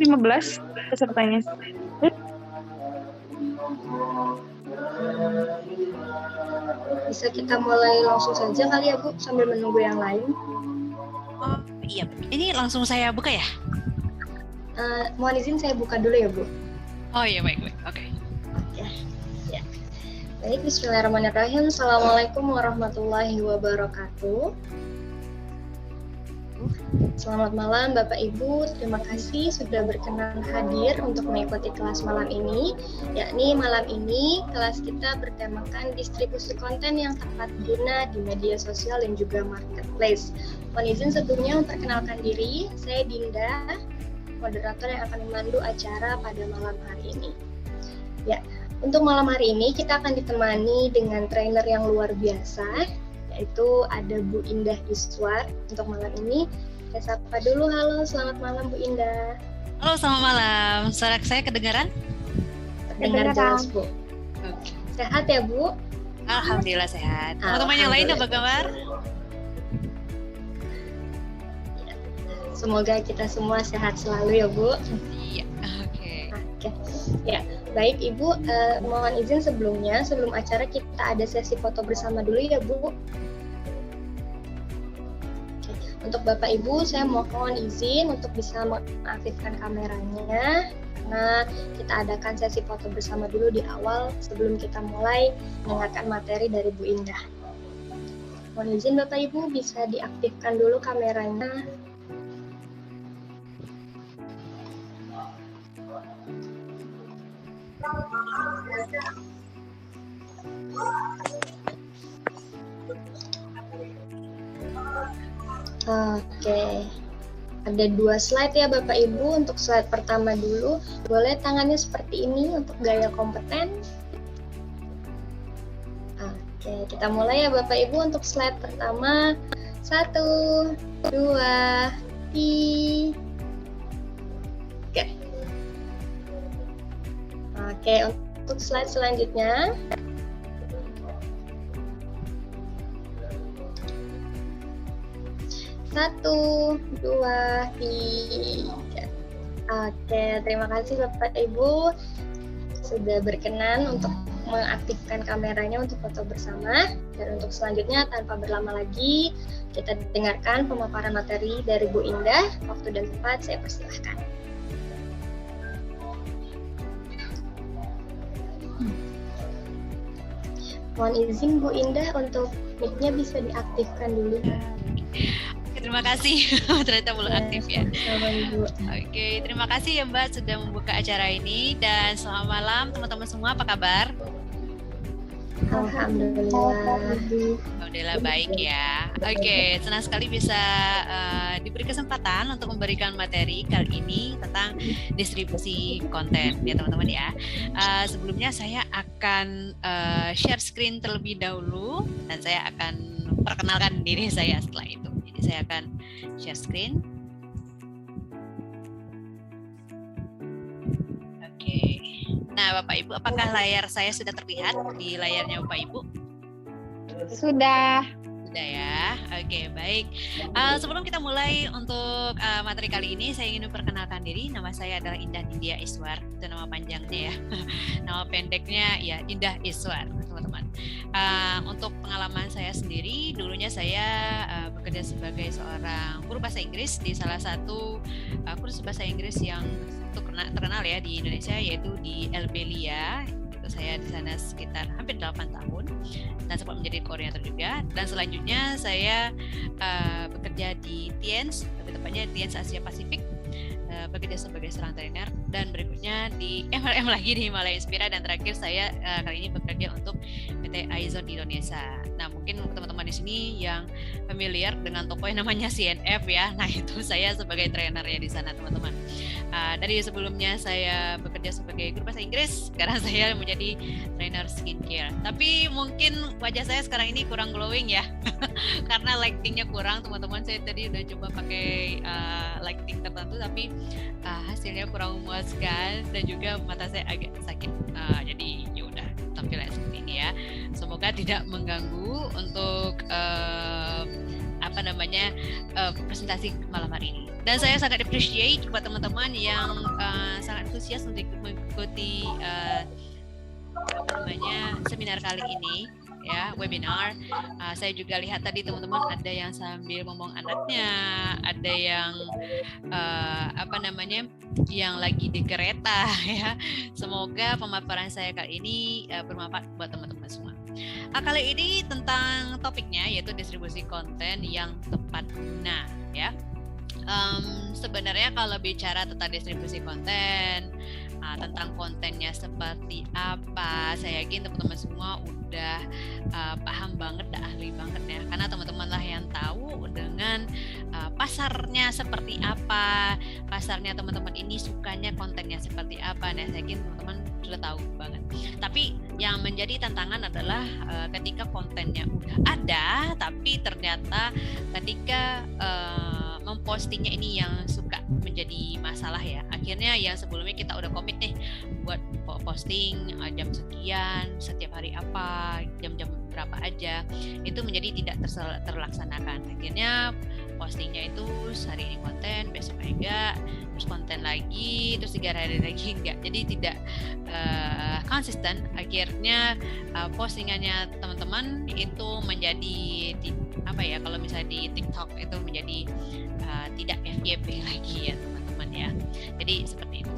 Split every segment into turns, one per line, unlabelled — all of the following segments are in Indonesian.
cuma 15 pesertanya.
Bisa kita mulai langsung saja kali ya Bu, sambil menunggu yang lain.
Oh iya, ini langsung saya buka ya?
Mohon izin saya buka dulu ya Bu.
Oh iya, baik, oke.
Ya. Baik, bismillahirrahmanirrahim. Assalamualaikum warahmatullahi wabarakatuh. Selamat malam Bapak Ibu, terima kasih sudah berkenan hadir untuk mengikuti kelas malam ini. Yakni malam ini kelas kita bertemakan distribusi konten yang tepat guna di media sosial dan juga marketplace. Mohon izin sebelumnya memperkenalkan diri, saya Dinda, moderator yang akan memandu acara pada malam hari ini. Ya, untuk malam hari ini kita akan ditemani dengan trainer yang luar biasa, yaitu ada Bu Indah Iswar untuk malam ini. Saya sapa dulu, halo, selamat malam Bu Indah.
Halo, selamat malam. Suara saya kedengaran?
Terdengar jelas Bu.
Oke.
Sehat ya Bu?
Alhamdulillah sehat. Teman-teman yang lain apa kabar?
Semoga kita semua sehat selalu ya Bu.
Iya, oke.
Ya, baik Ibu, mohon izin sebelum acara kita ada sesi foto bersama dulu ya Bu. Untuk Bapak Ibu, saya mohon izin untuk bisa mengaktifkan kameranya karena kita adakan sesi foto bersama dulu di awal sebelum kita mulai mendengarkan materi dari Bu Indah. Mohon izin Bapak Ibu bisa diaktifkan dulu kameranya. Oke, ada 2 slide ya Bapak Ibu. Untuk slide pertama dulu, boleh tangannya seperti ini untuk gaya kompeten. Oke, kita mulai ya Bapak Ibu untuk slide pertama. 1, 2, 3. Oke, untuk slide selanjutnya. 1, 2, 3. Oke, terima kasih Bapak Ibu sudah berkenan untuk mengaktifkan kameranya untuk foto bersama. Dan untuk selanjutnya tanpa berlama lagi, kita dengarkan pemaparan materi dari Bu Indah. Waktu dan tempat saya persilahkan. Mohon izin Bu Indah untuk mic-nya bisa diaktifkan dulu.
Terima kasih, ternyata belum aktif ya. Oke, terima kasih ya Mbak sudah membuka acara ini dan selamat malam teman-teman semua, apa kabar? Alhamdulillah baik ya. Oke, senang sekali bisa diberi kesempatan untuk memberikan materi kali ini tentang distribusi konten ya teman-teman ya. Sebelumnya saya akan share screen terlebih dahulu dan saya akan perkenalkan diri saya setelah itu. Saya akan share screen. Oke. Nah, Bapak Ibu, apakah layar saya sudah terlihat di layarnya Bapak Ibu?
Sudah.
Sudah ya. Oke, baik. Sebelum kita mulai untuk materi kali ini, saya ingin memperkenalkan diri. Nama saya adalah Indah Nindya Iswar. Itu nama panjangnya ya. Nama pendeknya ya Indah Iswar, teman-teman. Untuk pengalaman saya sendiri, dulunya saya bekerja sebagai seorang guru bahasa Inggris di salah satu kursus bahasa Inggris yang terkenal ya di Indonesia, yaitu di LPLIA. Saya di sana sekitar hampir 8 tahun dan sempat menjadi koordinator juga. Dan selanjutnya saya bekerja di TIENS, lebih tepatnya TIENS Asia Pasifik, bekerja sebagai seorang trainer, dan berikutnya di MLM lagi di Himalaya Inspira, dan terakhir saya kali ini bekerja untuk PT Aizon Indonesia. Nah, mungkin teman-teman di sini yang familiar dengan toko yang namanya CNF ya. Nah, itu saya sebagai trainernya di sana, teman-teman. Dari sebelumnya saya bekerja sebagai guru bahasa Inggris, sekarang saya menjadi trainer skincare. Tapi mungkin wajah saya sekarang ini kurang glowing ya, karena lightingnya kurang, teman-teman. Saya tadi udah coba pakai lighting tertentu, tapi hasilnya kurang memuaskan dan juga mata saya agak sakit. Jadi ya udah tampilan seperti ini ya. Semoga tidak mengganggu untuk presentasi malam hari ini. Dan saya sangat appreciate buat teman-teman yang sangat antusias untuk mengikuti seminar kali ini, ya, webinar. Saya juga lihat tadi teman-teman ada yang sambil ngomong anaknya, ada yang yang lagi di kereta, ya. Semoga pemaparan saya kali ini bermanfaat buat teman-teman semua. Kali ini tentang topiknya yaitu distribusi konten yang tepat guna, ya. Sebenarnya kalau bicara tentang distribusi konten, tentang kontennya seperti apa, saya yakin teman-teman semua udah paham banget, udah ahli banget ya, karena teman-teman lah yang tahu dengan pasarnya seperti apa, pasarnya teman-teman ini sukanya kontennya seperti apa. Nah, saya yakin teman-teman sudah tahu banget. Tapi yang menjadi tantangan adalah ketika kontennya udah ada, tapi ternyata ketika mempostingnya ini yang suka menjadi masalah ya. Akhirnya yang sebelumnya kita udah komit nih buat posting jam sekian, setiap hari apa, jam-jam berapa aja, itu menjadi tidak terlaksanakan. Akhirnya postingnya itu hari ini konten, besok enggak, terus konten lagi, terus 3 hari lagi enggak. Jadi tidak konsisten. Akhirnya postingannya teman-teman itu menjadi kalau misalnya di TikTok itu menjadi tidak FYP lagi ya teman-teman ya. Jadi seperti itu.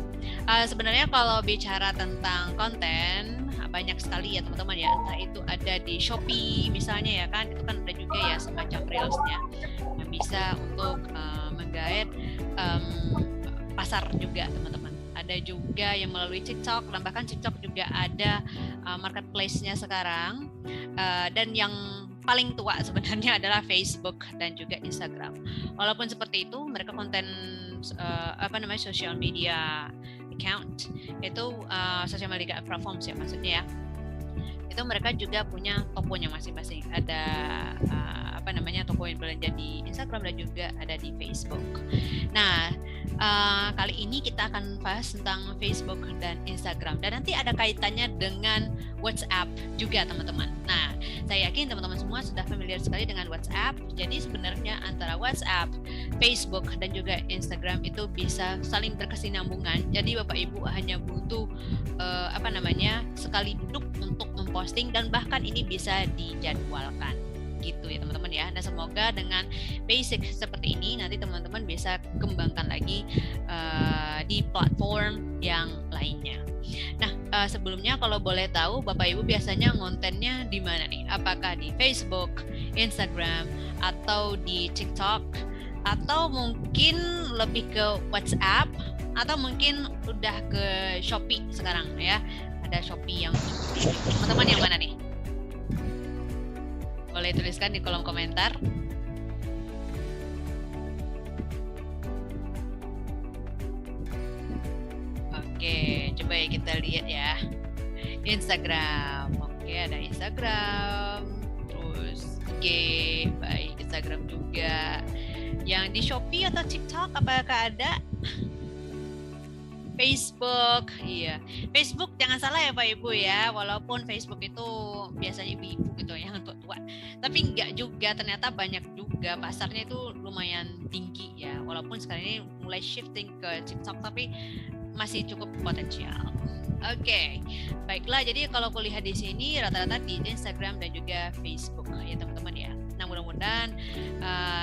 Sebenarnya kalau bicara tentang konten banyak sekali ya teman-teman ya, entah itu ada di Shopee misalnya ya kan, itu kan ada juga ya semacam reelsnya yang bisa untuk menggait pasar juga teman-teman. Ada juga yang melalui TikTok, dan bahkan TikTok juga ada marketplace-nya sekarang, dan yang paling tua sebenarnya adalah Facebook dan juga Instagram. Walaupun seperti itu, mereka konten social media account itu social media platforms ya maksudnya ya. Itu mereka juga punya tokonya masing-masing. Ada toko yang belanja di Instagram dan juga ada di Facebook. Nah, kali ini kita akan bahas tentang Facebook dan Instagram, dan nanti ada kaitannya dengan WhatsApp juga teman-teman. Nah, saya yakin teman-teman semua sudah familiar sekali dengan WhatsApp. Jadi sebenarnya antara WhatsApp, Facebook dan juga Instagram itu bisa saling berkesinambungan. Jadi Bapak Ibu hanya butuh sekali duduk untuk memposting, dan bahkan ini bisa dijadwalkan gitu ya teman-teman ya. Nah, semoga dengan basic seperti ini nanti teman-teman bisa kembangkan lagi di platform yang lainnya. Nah, sebelumnya kalau boleh tahu Bapak Ibu biasanya ngontennya di mana nih? Apakah di Facebook, Instagram, atau di TikTok, atau mungkin lebih ke WhatsApp, atau mungkin udah ke Shopee sekarang ya? Ada Shopee yang teman-teman yang mana nih? Boleh tuliskan di kolom komentar. Oke, coba ya kita lihat ya. Instagram. Oke, ada Instagram. Terus IG, baik Instagram juga. Yang di Shopee atau TikTok apakah ada? Facebook, iya. Facebook jangan salah ya Pak Ibu ya, walaupun Facebook itu biasanya ibu-ibu gitu yang tua-tua, tapi enggak juga, ternyata banyak juga, pasarnya itu lumayan tinggi ya, walaupun sekarang ini mulai shifting ke TikTok, tapi masih cukup potensial. Oke, baiklah. Jadi kalau kuliah di sini rata-rata di Instagram dan juga Facebook ya teman-teman ya. Nah, mudah-mudahan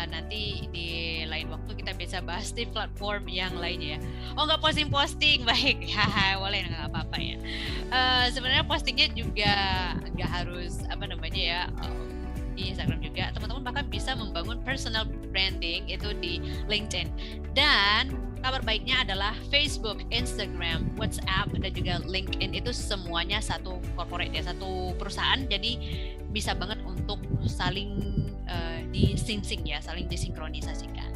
nanti di lain waktu kita bisa bahas di platform yang lainnya ya. Oh, nggak posting-posting, baik ya, boleh, nggak apa-apa ya. Sebenarnya postingnya juga nggak harus di Instagram juga. Teman-teman bahkan bisa membangun personal branding itu di LinkedIn. Dan kabar baiknya adalah Facebook, Instagram, WhatsApp, dan juga LinkedIn itu semuanya satu corporate ya, satu perusahaan. Jadi bisa banget untuk saling disingsing ya, saling disinkronisasikan.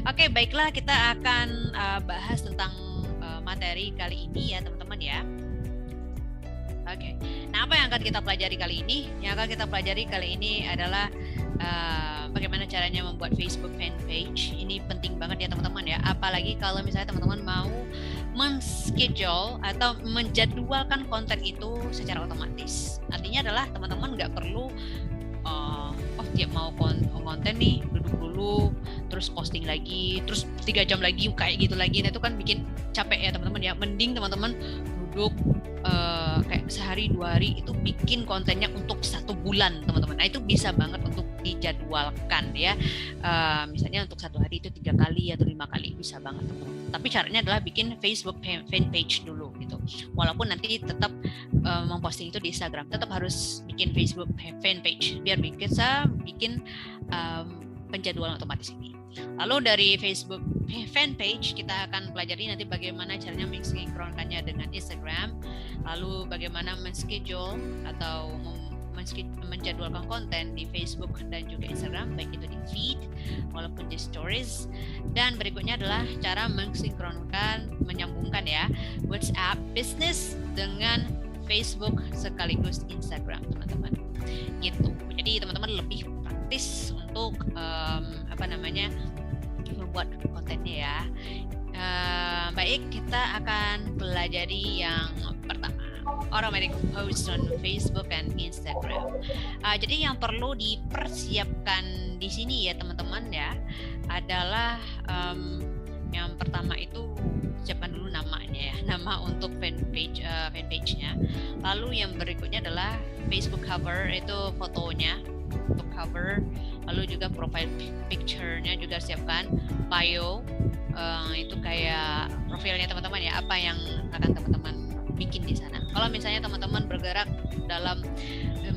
Oke, baiklah, kita akan bahas tentang materi kali ini ya teman-teman ya. Oke, nah apa yang akan kita pelajari kali ini? Yang akan kita pelajari kali ini adalah bagaimana caranya membuat Facebook fanpage. Ini penting banget ya teman-teman ya. Apalagi kalau misalnya teman-teman mau men-schedule atau menjadwalkan konten itu secara otomatis. Artinya adalah teman-teman nggak perlu tiap mau konten nih duduk dulu terus posting lagi, terus 3 jam lagi kayak gitu lagi. Nah itu kan bikin capek ya teman-teman ya. Mending teman-teman duduk kayak sehari 2 hari itu bikin kontennya untuk 1 bulan teman-teman. Nah itu bisa banget untuk dijadwalkan ya. Misalnya untuk 1 hari itu 3 kali atau 5 kali bisa banget teman-teman. Tapi caranya adalah bikin Facebook fanpage dulu gitu. Walaupun nanti tetap memposting itu di Instagram, tetap harus bikin Facebook fanpage biar bisa bikin penjadwalan otomatis ini. Lalu dari Facebook fanpage kita akan pelajari nanti bagaimana caranya mensinkronkannya dengan Instagram, lalu bagaimana men-schedule atau menjadwalkan konten di Facebook dan juga Instagram, baik itu di feed walaupun di stories. Dan berikutnya adalah cara mensinkronkan, menyambungkan ya WhatsApp Business dengan Facebook sekaligus Instagram teman-teman. Gitu. Jadi teman-teman lebih praktis untuk membuat kontennya ya. Baik, kita akan pelajari yang pertama, automatic post on Facebook and Instagram. Jadi yang perlu dipersiapkan di sini ya teman-teman ya adalah yang pertama itu siapkan dulu namanya ya, nama untuk fanpage-nya. Lalu yang berikutnya adalah Facebook cover, itu fotonya untuk cover. Lalu juga profile picture-nya juga siapkan, bio, itu kayak profilnya teman-teman ya, apa yang akan teman-teman bikin di sana. Kalau misalnya teman-teman bergerak dalam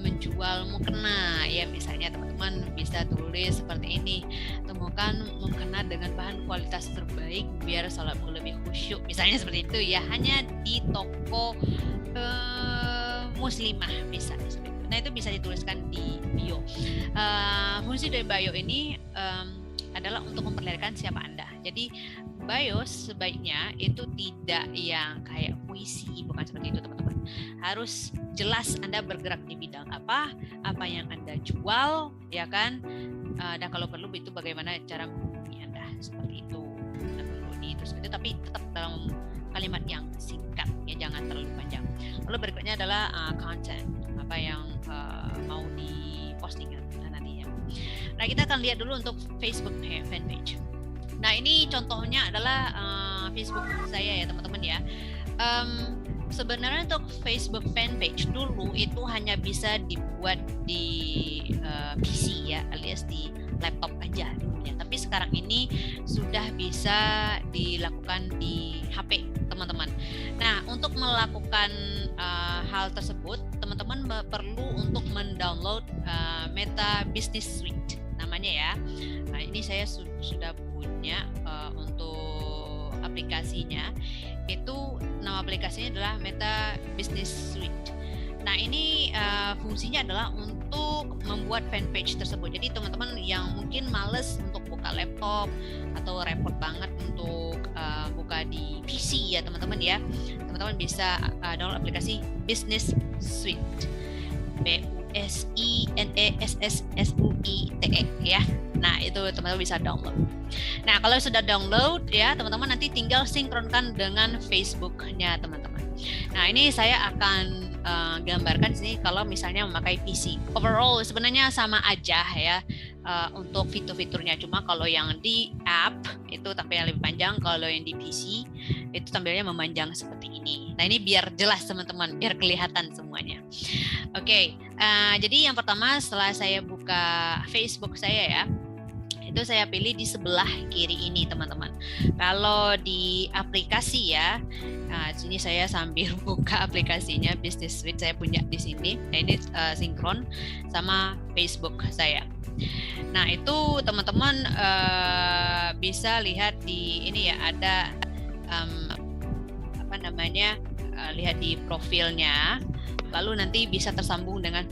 menjual mukena ya, misalnya teman-teman bisa tulis seperti ini, temukan mukena dengan bahan kualitas terbaik biar salatmu lebih khusyuk, misalnya seperti itu ya, hanya di toko muslimah bisa seperti itu. Nah itu bisa dituliskan di bio. Fungsi dari bio ini adalah untuk memperlihatkan siapa Anda. Jadi bio sebaiknya itu tidak yang kayak puisi, bukan seperti itu teman-teman. Harus jelas Anda bergerak di bidang apa yang Anda jual, ya kan? Dan kalau perlu itu bagaimana cara menghubungi Anda, seperti itu. Nah, perlu dituliskan itu, tapi tetap dalam kalimat yang singkat, ya jangan terlalu panjang. Lalu berikutnya adalah content, apa yang mau dipostingkan nantinya. Nah kita akan lihat dulu untuk Facebook fanpage. Nah ini contohnya adalah Facebook saya ya teman-teman ya. Sebenarnya untuk Facebook fanpage dulu itu hanya bisa dibuat di PC ya, alias di laptop aja dulunya. Tapi sekarang ini sudah bisa dilakukan di HP teman-teman. Nah untuk melakukan hal tersebut teman-teman perlu untuk mendownload Meta Business Suite namanya ya. Nah ini saya sudah punya untuk aplikasinya. Itu nama aplikasinya adalah Meta Business Suite. Nah ini fungsinya adalah untuk membuat fanpage tersebut. Jadi teman-teman yang mungkin males untuk buka laptop atau repot banget untuk buka di PC ya teman-teman ya, teman-teman bisa download aplikasi Business Suite, BUSINESSSUITE ya. Nah itu teman-teman bisa download. Nah kalau sudah download ya teman-teman nanti tinggal sinkronkan dengan Facebook-nya teman-teman. Nah ini saya akan gambarkan sini kalau misalnya memakai PC. Overall sebenarnya sama aja ya untuk fitur-fiturnya. Cuma kalau yang di app itu tampilnya lebih panjang, kalau yang di PC itu tampilnya memanjang seperti ini. Nah ini biar jelas teman-teman, biar kelihatan semuanya. Oke, jadi yang pertama setelah saya buka Facebook saya ya, itu saya pilih di sebelah kiri ini teman-teman. Kalau di aplikasi ya, nah sini saya sambil buka aplikasinya Business Suite, saya punya di sini. Nah ini sinkron sama Facebook saya. Nah itu teman-teman bisa lihat di ini ya, ada lihat di profilnya, lalu nanti bisa tersambung dengan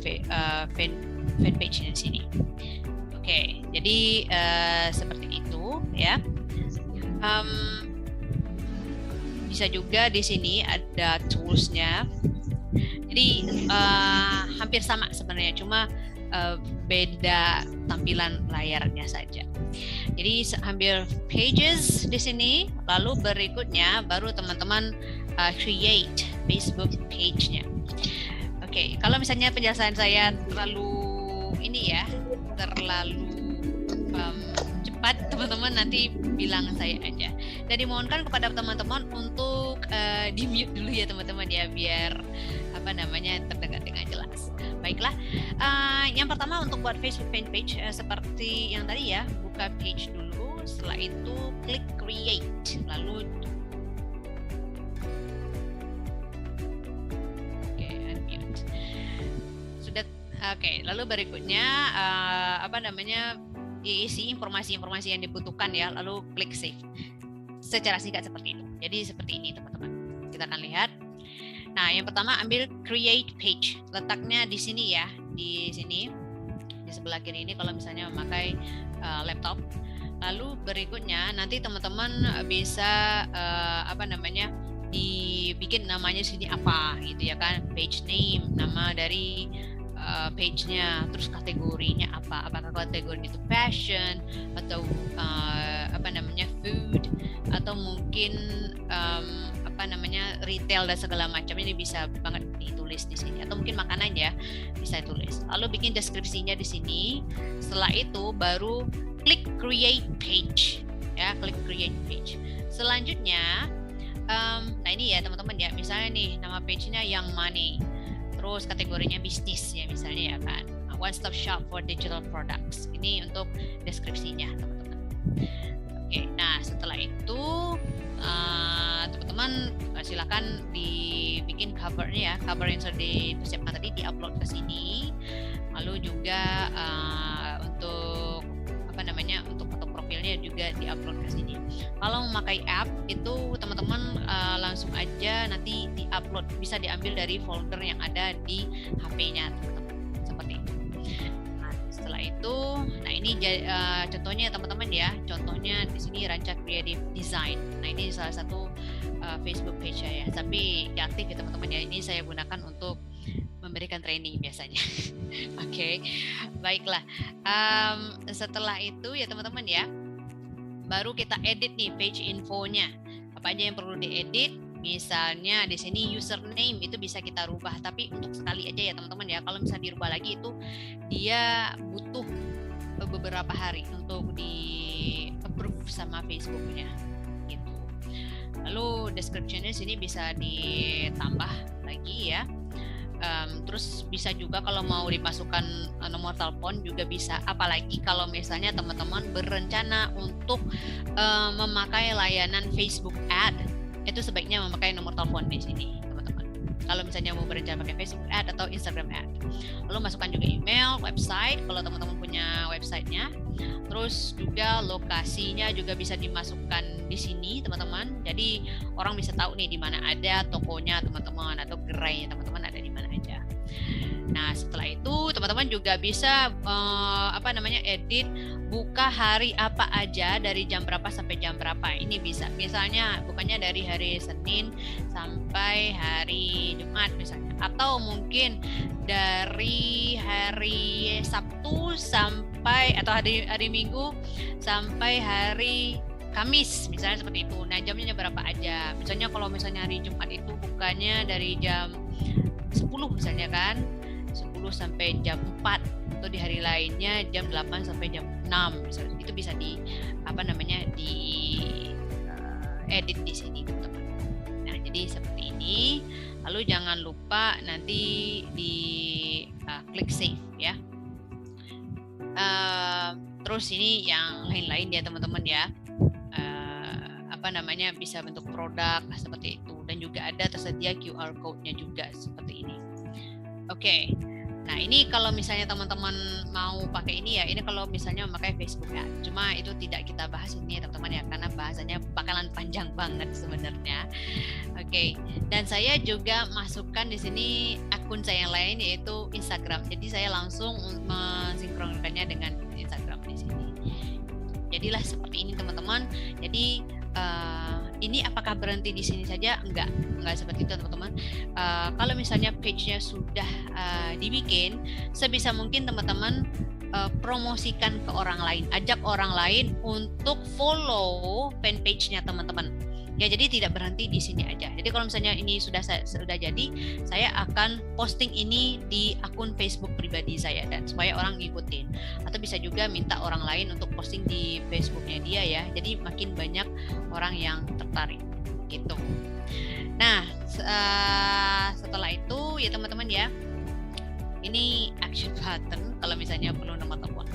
fanpage-nya di sini. Oke, jadi seperti itu ya. Bisa juga di sini ada tools-nya. Jadi hampir sama sebenarnya, cuma beda tampilan layarnya saja. Jadi ambil pages di sini, lalu berikutnya baru teman-teman create Facebook page-nya. Oke, kalau misalnya penjelasan saya terlalu cepat tepat, teman-teman nanti bilang saya aja. Dan dimohonkan kepada teman-teman untuk di mute dulu ya teman-teman ya, biar terdengar dengan jelas. Baiklah, yang pertama untuk buat Facebook fan page seperti yang tadi ya, buka page dulu, setelah itu klik create, lalu unmute. Sudah, lalu berikutnya diisi informasi-informasi yang dibutuhkan ya, lalu klik save. Secara singkat seperti itu. Jadi seperti ini teman-teman. Kita akan lihat. Nah, yang pertama ambil create page. Letaknya di sini ya, di sini di sebelah kiri ini kalau misalnya memakai laptop. Lalu berikutnya nanti teman-teman bisa dibikin namanya sini apa gitu ya kan, page name, nama dari page-nya, terus kategorinya apa, apakah kategorinya itu fashion atau food atau mungkin retail dan segala macam. Ini bisa banget ditulis di sini, atau mungkin makanan ya bisa ditulis. Lalu bikin deskripsinya di sini. Setelah itu baru klik create page ya, klik create page. Selanjutnya nah ini ya teman-teman ya, misalnya nih nama page-nya Young Money, terus kategorinya bisnis ya misalnya ya kan, one stop shop for digital products. Ini untuk deskripsinya teman-teman. Oke, nah setelah itu teman-teman silakan dibikin covernya ya, cover yang sudah dipersiapkan tadi diupload ke sini. Lalu juga untuk foto profilnya juga diupload ke sini. Kalau memakai app itu teman-teman langsung aja nanti diupload, bisa diambil dari folder yang ada di HP-nya teman-teman, seperti itu. Nah, setelah itu, nah ini contohnya teman-teman ya, contohnya di sini Ranca Creative Design. Nah ini salah satu Facebook page saya, tapi aktif ya teman-teman ya. Ini saya gunakan untuk memberikan training biasanya. Oke, baiklah. Setelah itu ya teman-teman ya, baru kita edit nih page infonya. Apa aja yang perlu diedit? Misalnya di sini username itu bisa kita rubah, tapi untuk sekali aja ya teman-teman ya. Kalau misalnya dirubah lagi itu dia butuh beberapa hari untuk di approve sama Facebooknya gitu. Lalu description-nya sini bisa ditambah lagi ya. Terus bisa juga kalau mau dimasukkan nomor telepon juga bisa, apalagi kalau misalnya teman-teman berencana untuk memakai layanan Facebook Ad, itu sebaiknya memakai nomor telepon di sini teman-teman. Kalau misalnya mau berencana pakai Facebook Ad atau Instagram Ad, lalu masukkan juga email, website kalau teman-teman punya websitenya. Terus juga lokasinya juga bisa dimasukkan di sini teman-teman. Jadi orang bisa tahu nih di mana ada tokonya teman-teman atau gerainya teman-teman ada di mana aja. Nah setelah itu teman-teman juga bisa edit buka hari apa aja dari jam berapa sampai jam berapa. Ini bisa misalnya bukanya dari hari Senin sampai hari Jumat misalnya, atau mungkin dari hari Sabtu sampai atau hari Minggu sampai hari Kamis misalnya seperti itu. Nah jamnya berapa aja. Misalnya kalau misalnya hari Jumat itu bukanya dari jam 10 misalnya kan, 10 sampai jam 4, atau di hari lainnya jam 8 sampai jam 6 misalnya. Itu bisa di di edit di sini teman-teman. Nah jadi seperti ini. Lalu jangan lupa nanti di klik save ya. Terus ini yang lain-lain ya teman-teman ya. Bisa bentuk produk seperti itu, dan juga ada tersedia QR code-nya juga seperti ini. Oke. Nah, ini kalau misalnya teman-teman mau pakai ini ya, ini kalau misalnya memakai Facebook ya. Cuma itu tidak kita bahas ini ya teman-teman ya, karena bahasanya bakalan panjang banget sebenarnya. Oke. Dan saya juga masukkan di sini akun saya yang lain yaitu Instagram. Jadi saya langsung mensinkronkannya dengan Instagram di sini. Jadilah seperti ini teman-teman. Jadi ini apakah berhenti di sini saja? Enggak seperti itu teman-teman. Kalau misalnya page-nya sudah dibikin, sebisa mungkin teman-teman promosikan ke orang lain, ajak orang lain untuk follow fanpage-nya teman-teman. Ya, jadi tidak berhenti di sini aja. Jadi kalau misalnya ini sudah jadi, saya akan posting ini di akun Facebook pribadi saya dan supaya orang ngikutin. Atau bisa juga minta orang lain untuk posting di Facebooknya dia ya. Jadi makin banyak orang yang tertarik gitu. Nah, setelah itu ya teman-teman ya, ini action button kalau misalnya perlu nomor telepon.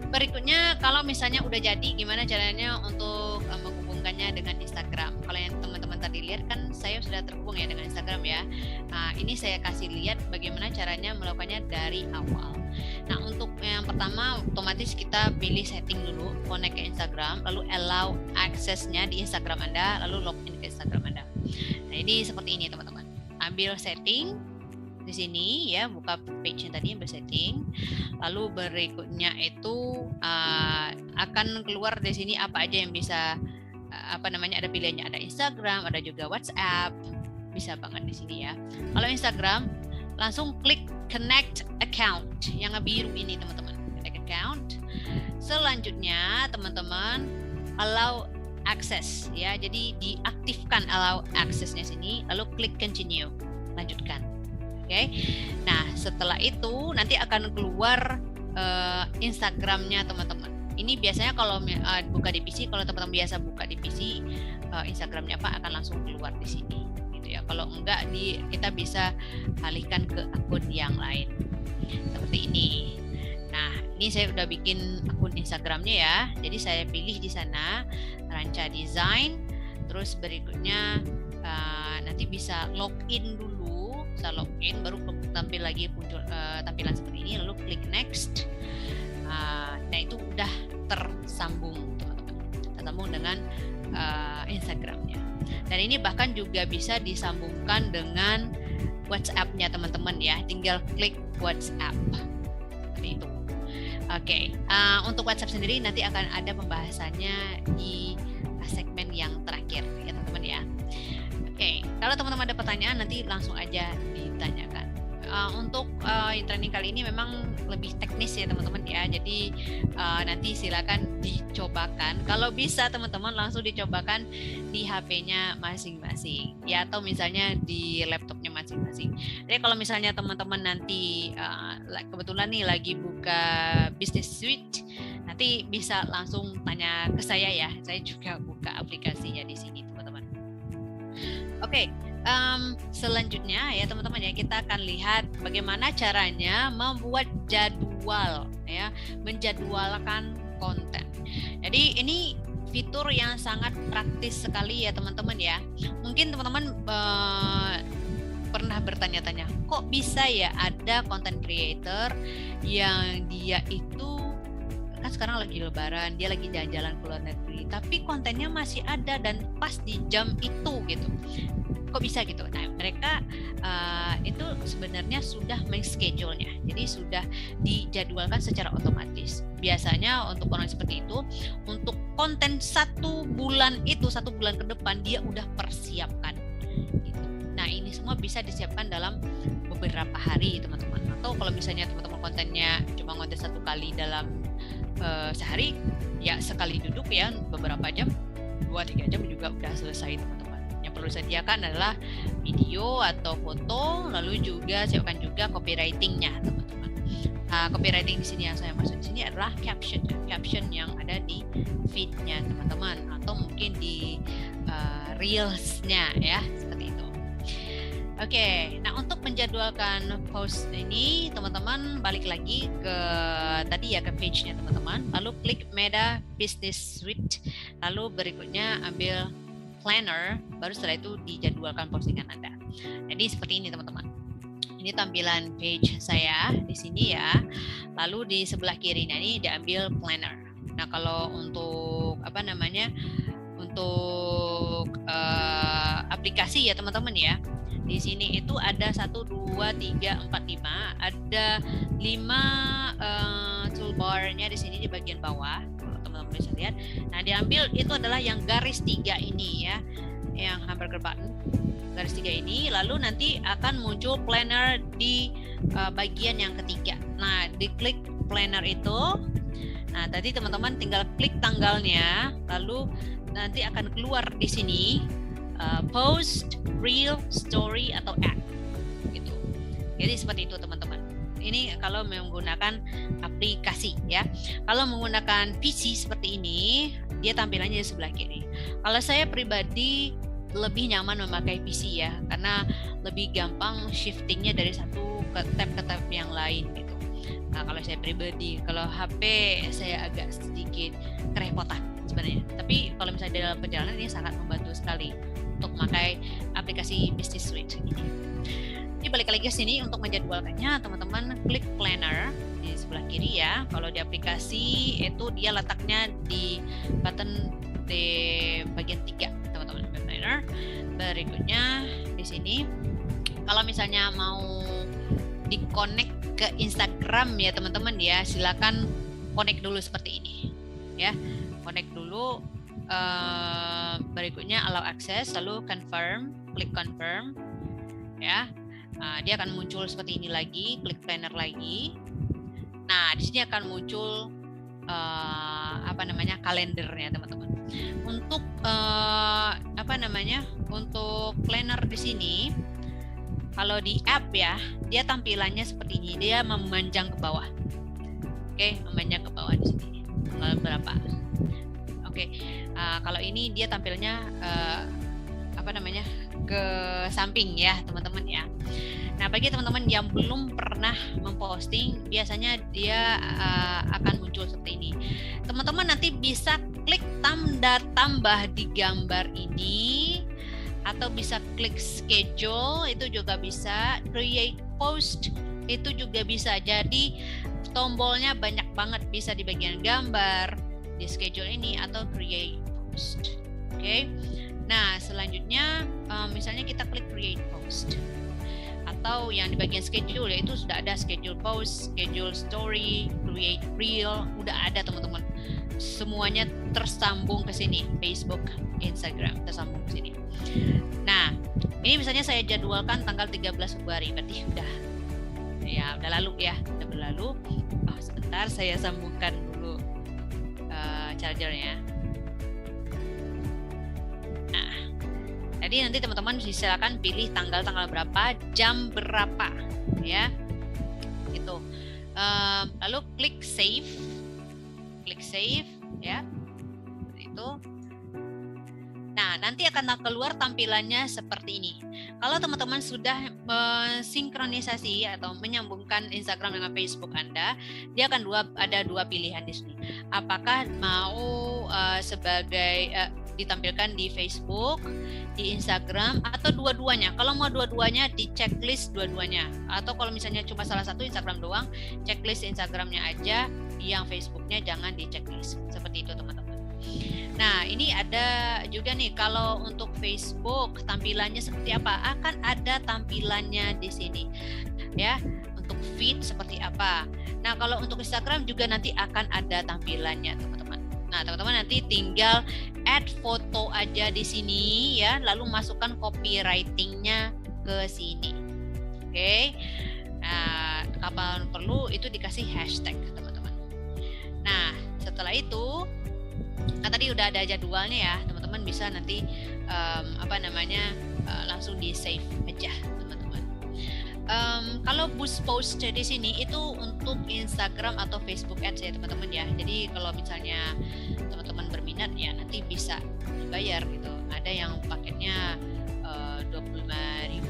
Berikutnya, kalau misalnya udah jadi, gimana caranya untuk menghubungkannya dengan Instagram? Kalau yang teman-teman tadi lihat kan saya sudah terhubung ya dengan Instagram ya. Nah, ini saya kasih lihat bagaimana caranya melakukannya dari awal. Nah, untuk yang pertama otomatis kita pilih setting dulu, connect ke Instagram, lalu allow aksesnya di Instagram Anda, lalu login ke Instagram Anda. Nah, ini seperti ini teman-teman. Ambil setting di sini ya, buka page yang tadi yang bersetting. Lalu berikutnya itu akan keluar di sini apa aja yang bisa ada pilihannya, ada Instagram, ada juga WhatsApp, bisa banget di sini ya. Kalau Instagram langsung klik connect account yang biru ini teman-teman, connect account. Selanjutnya teman-teman allow access ya, jadi diaktifkan allow accessnya sini, lalu klik continue, lanjutkan. Oke. Nah, setelah itu nanti akan keluar Instagramnya teman-teman. Ini biasanya kalau buka di PC, kalau teman-teman biasa buka di PC, Instagramnya apa akan langsung keluar di sini, gitu ya. Kalau enggak, kita bisa alihkan ke akun yang lain, seperti ini. Nah, ini saya udah bikin akun Instagramnya ya. Jadi saya pilih di sana Ranca Design. Terus berikutnya nanti bisa login dulu. Bisa login, baru tampil lagi muncul tampilan seperti ini, lalu klik next. Nah, itu udah tersambung teman-teman, tersambung dengan Instagramnya. Dan ini bahkan juga bisa disambungkan dengan WhatsApp-nya teman-teman ya, tinggal klik WhatsApp seperti itu. Oke. Untuk WhatsApp sendiri nanti akan ada pembahasannya di segmen yang terakhir ya teman-teman ya. Oke, kalau teman-teman ada pertanyaan nanti langsung aja ditanyakan. Untuk training kali ini memang lebih teknis ya teman-teman ya. Jadi nanti silakan dicobakan. Kalau bisa teman-teman langsung dicobakan di HP-nya masing-masing ya, atau misalnya di laptopnya masing-masing. Jadi kalau misalnya teman-teman nanti kebetulan nih lagi buka Business Suite, nanti bisa langsung tanya ke saya ya. Saya juga buka aplikasinya di sini teman-teman. Oke, selanjutnya ya teman-teman ya, kita akan lihat bagaimana caranya membuat jadwal ya, menjadwalkan konten. Jadi ini fitur yang sangat praktis sekali ya teman-teman ya. Mungkin teman-teman pernah bertanya-tanya, kok bisa ya ada content creator yang dia itu kan sekarang lagi lebaran, dia lagi jalan-jalan ke luar negeri, tapi kontennya masih ada dan pas di jam itu gitu. Kok bisa gitu? Nah, mereka itu sebenarnya sudah men-schedule-nya, jadi sudah dijadwalkan secara otomatis. Biasanya untuk orang seperti itu, untuk konten 1 bulan ke depan dia udah persiapkan gitu. Nah, ini semua bisa disiapkan dalam beberapa hari teman-teman. Atau kalau misalnya teman-teman kontennya cuma konten 1 kali dalam sehari, ya sekali duduk ya beberapa jam, 2-3 jam juga udah selesai teman-teman. Yang perlu disediakan adalah video atau foto, lalu juga siapkan juga copywriting-nya teman-teman. Copywriting di sini yang saya maksud di sini adalah caption yang ada di feed-nya teman-teman, atau mungkin di reels-nya ya, seperti itu. Oke, nah untuk menjadwalkan post ini teman-teman balik lagi ke tadi ya, ke page-nya teman-teman, lalu klik Meta Business Suite, lalu berikutnya ambil planner, baru setelah itu dijadwalkan postingan Anda. Jadi seperti ini teman-teman. Ini tampilan page saya di sini ya. Lalu di sebelah kirinya ini diambil planner. Nah, kalau untuk untuk aplikasi ya teman-teman ya. Di sini itu ada 1, 2, 3, 4, 5, ada 5 toolbar-nya di sini di bagian bawah, kalau teman-teman bisa lihat. Nah, diambil itu adalah yang garis 3 ini ya, yang hamburger button, garis 3 ini, lalu nanti akan muncul planner di bagian yang ketiga. Nah, diklik planner itu. Nah, tadi teman-teman tinggal klik tanggalnya, lalu nanti akan keluar di sini post, reel, story atau ad gitu. Jadi seperti itu teman-teman. Ini kalau menggunakan aplikasi ya. Kalau menggunakan PC seperti ini, dia tampilannya di sebelah kiri. Kalau saya pribadi lebih nyaman memakai PC ya, karena lebih gampang shiftingnya dari satu ke tab yang lain gitu. Nah kalau saya pribadi, kalau HP saya agak sedikit kerepotan sebenarnya. Tapi kalau misalnya dalam perjalanan ini sangat membantu sekali untuk memakai aplikasi Business Suite ini. Ini balik lagi ke sini untuk menjadwalkannya, teman-teman klik planner di sebelah kiri ya. Kalau di aplikasi itu dia letaknya di button di bagian 3, teman-teman. Planner. Berikutnya di sini, kalau misalnya mau di-connect ke Instagram ya teman-teman ya, silakan connect dulu seperti ini ya. Connect dulu. Berikutnya allow access, lalu confirm, klik confirm ya. Dia akan muncul seperti ini lagi, klik planner lagi. Nah, di sini akan muncul kalendernya teman-teman. Untuk untuk planner di sini, kalau di app ya, dia tampilannya seperti ini, dia memanjang ke bawah. Oke, memanjang ke bawah di sini. Berapa? Oke, kalau ini dia tampilnya ke samping ya teman-teman ya. Nah bagi teman-teman yang belum pernah memposting, biasanya dia akan muncul seperti ini. Teman-teman nanti bisa klik tanda tambah di gambar ini, atau bisa klik schedule, itu juga bisa, create post itu juga bisa. Jadi tombolnya banyak banget, bisa di bagian gambar, di schedule ini, atau create post. Oke. Nah, selanjutnya misalnya kita klik create post, atau yang di bagian schedule yaitu sudah ada schedule post, schedule story, create reel, udah ada teman-teman. Semuanya tersambung ke sini, Facebook, Instagram tersambung ke sini. Nah, ini misalnya saya jadwalkan tanggal 13 Februari, berarti udah lalu ya, udah berlalu. Sebentar saya sambungkan dulu chargernya. Jadi nanti teman-teman silakan pilih tanggal berapa, jam berapa, ya, gitu. Lalu klik save, ya, itu. Nah, nanti akan keluar tampilannya seperti ini. Kalau teman-teman sudah mensinkronisasi atau menyambungkan Instagram dengan Facebook Anda, dia akan ada dua pilihan di sini. Apakah mau sebagai ditampilkan di Facebook, di Instagram, atau dua-duanya. Kalau mau dua-duanya, di checklist dua-duanya. Atau kalau misalnya cuma salah satu Instagram doang, checklist Instagramnya aja, yang Facebooknya jangan di checklist. Seperti itu teman-teman. Nah, ini ada juga nih, kalau untuk Facebook tampilannya seperti apa? Akan ada tampilannya di sini, ya. Untuk feed seperti apa? Nah, kalau untuk Instagram juga nanti akan ada tampilannya, teman-teman. Nah, teman-teman nanti tinggal add foto aja di sini ya, lalu masukkan copywriting-nya ke sini. Oke. Nah, kapan perlu itu dikasih hashtag, teman-teman. Nah, setelah itu kan tadi udah ada jadwalnya ya, teman-teman bisa nanti langsung di save aja, teman-teman. Kalau boost post di sini itu untuk Instagram atau Facebook Ads ya teman-teman ya. Jadi kalau misalnya teman-teman berminat ya nanti bisa dibayar gitu. Ada yang paketnya 25.000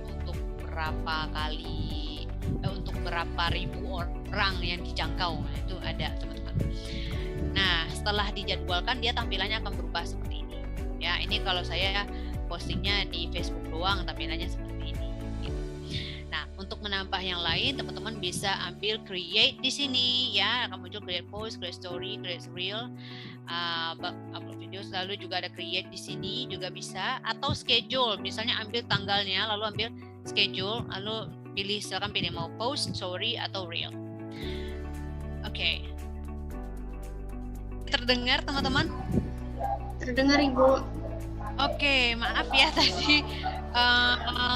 untuk berapa kali untuk berapa ribu orang yang dijangkau, itu ada teman-teman. Nah setelah dijadwalkan dia tampilannya akan berubah seperti ini ya. Ini kalau saya postingnya di Facebook doang tampilannya seperti ini gitu. Nah untuk menambah yang lain teman-teman bisa ambil create di sini ya, akan muncul create post, create story, create reel, upload video. Lalu juga ada create di sini juga bisa, atau schedule, misalnya ambil tanggalnya lalu ambil schedule, lalu silakan pilih mau post, story atau reel. Oke. Terdengar teman-teman?
Terdengar Ibu.
Oke, maaf ya tadi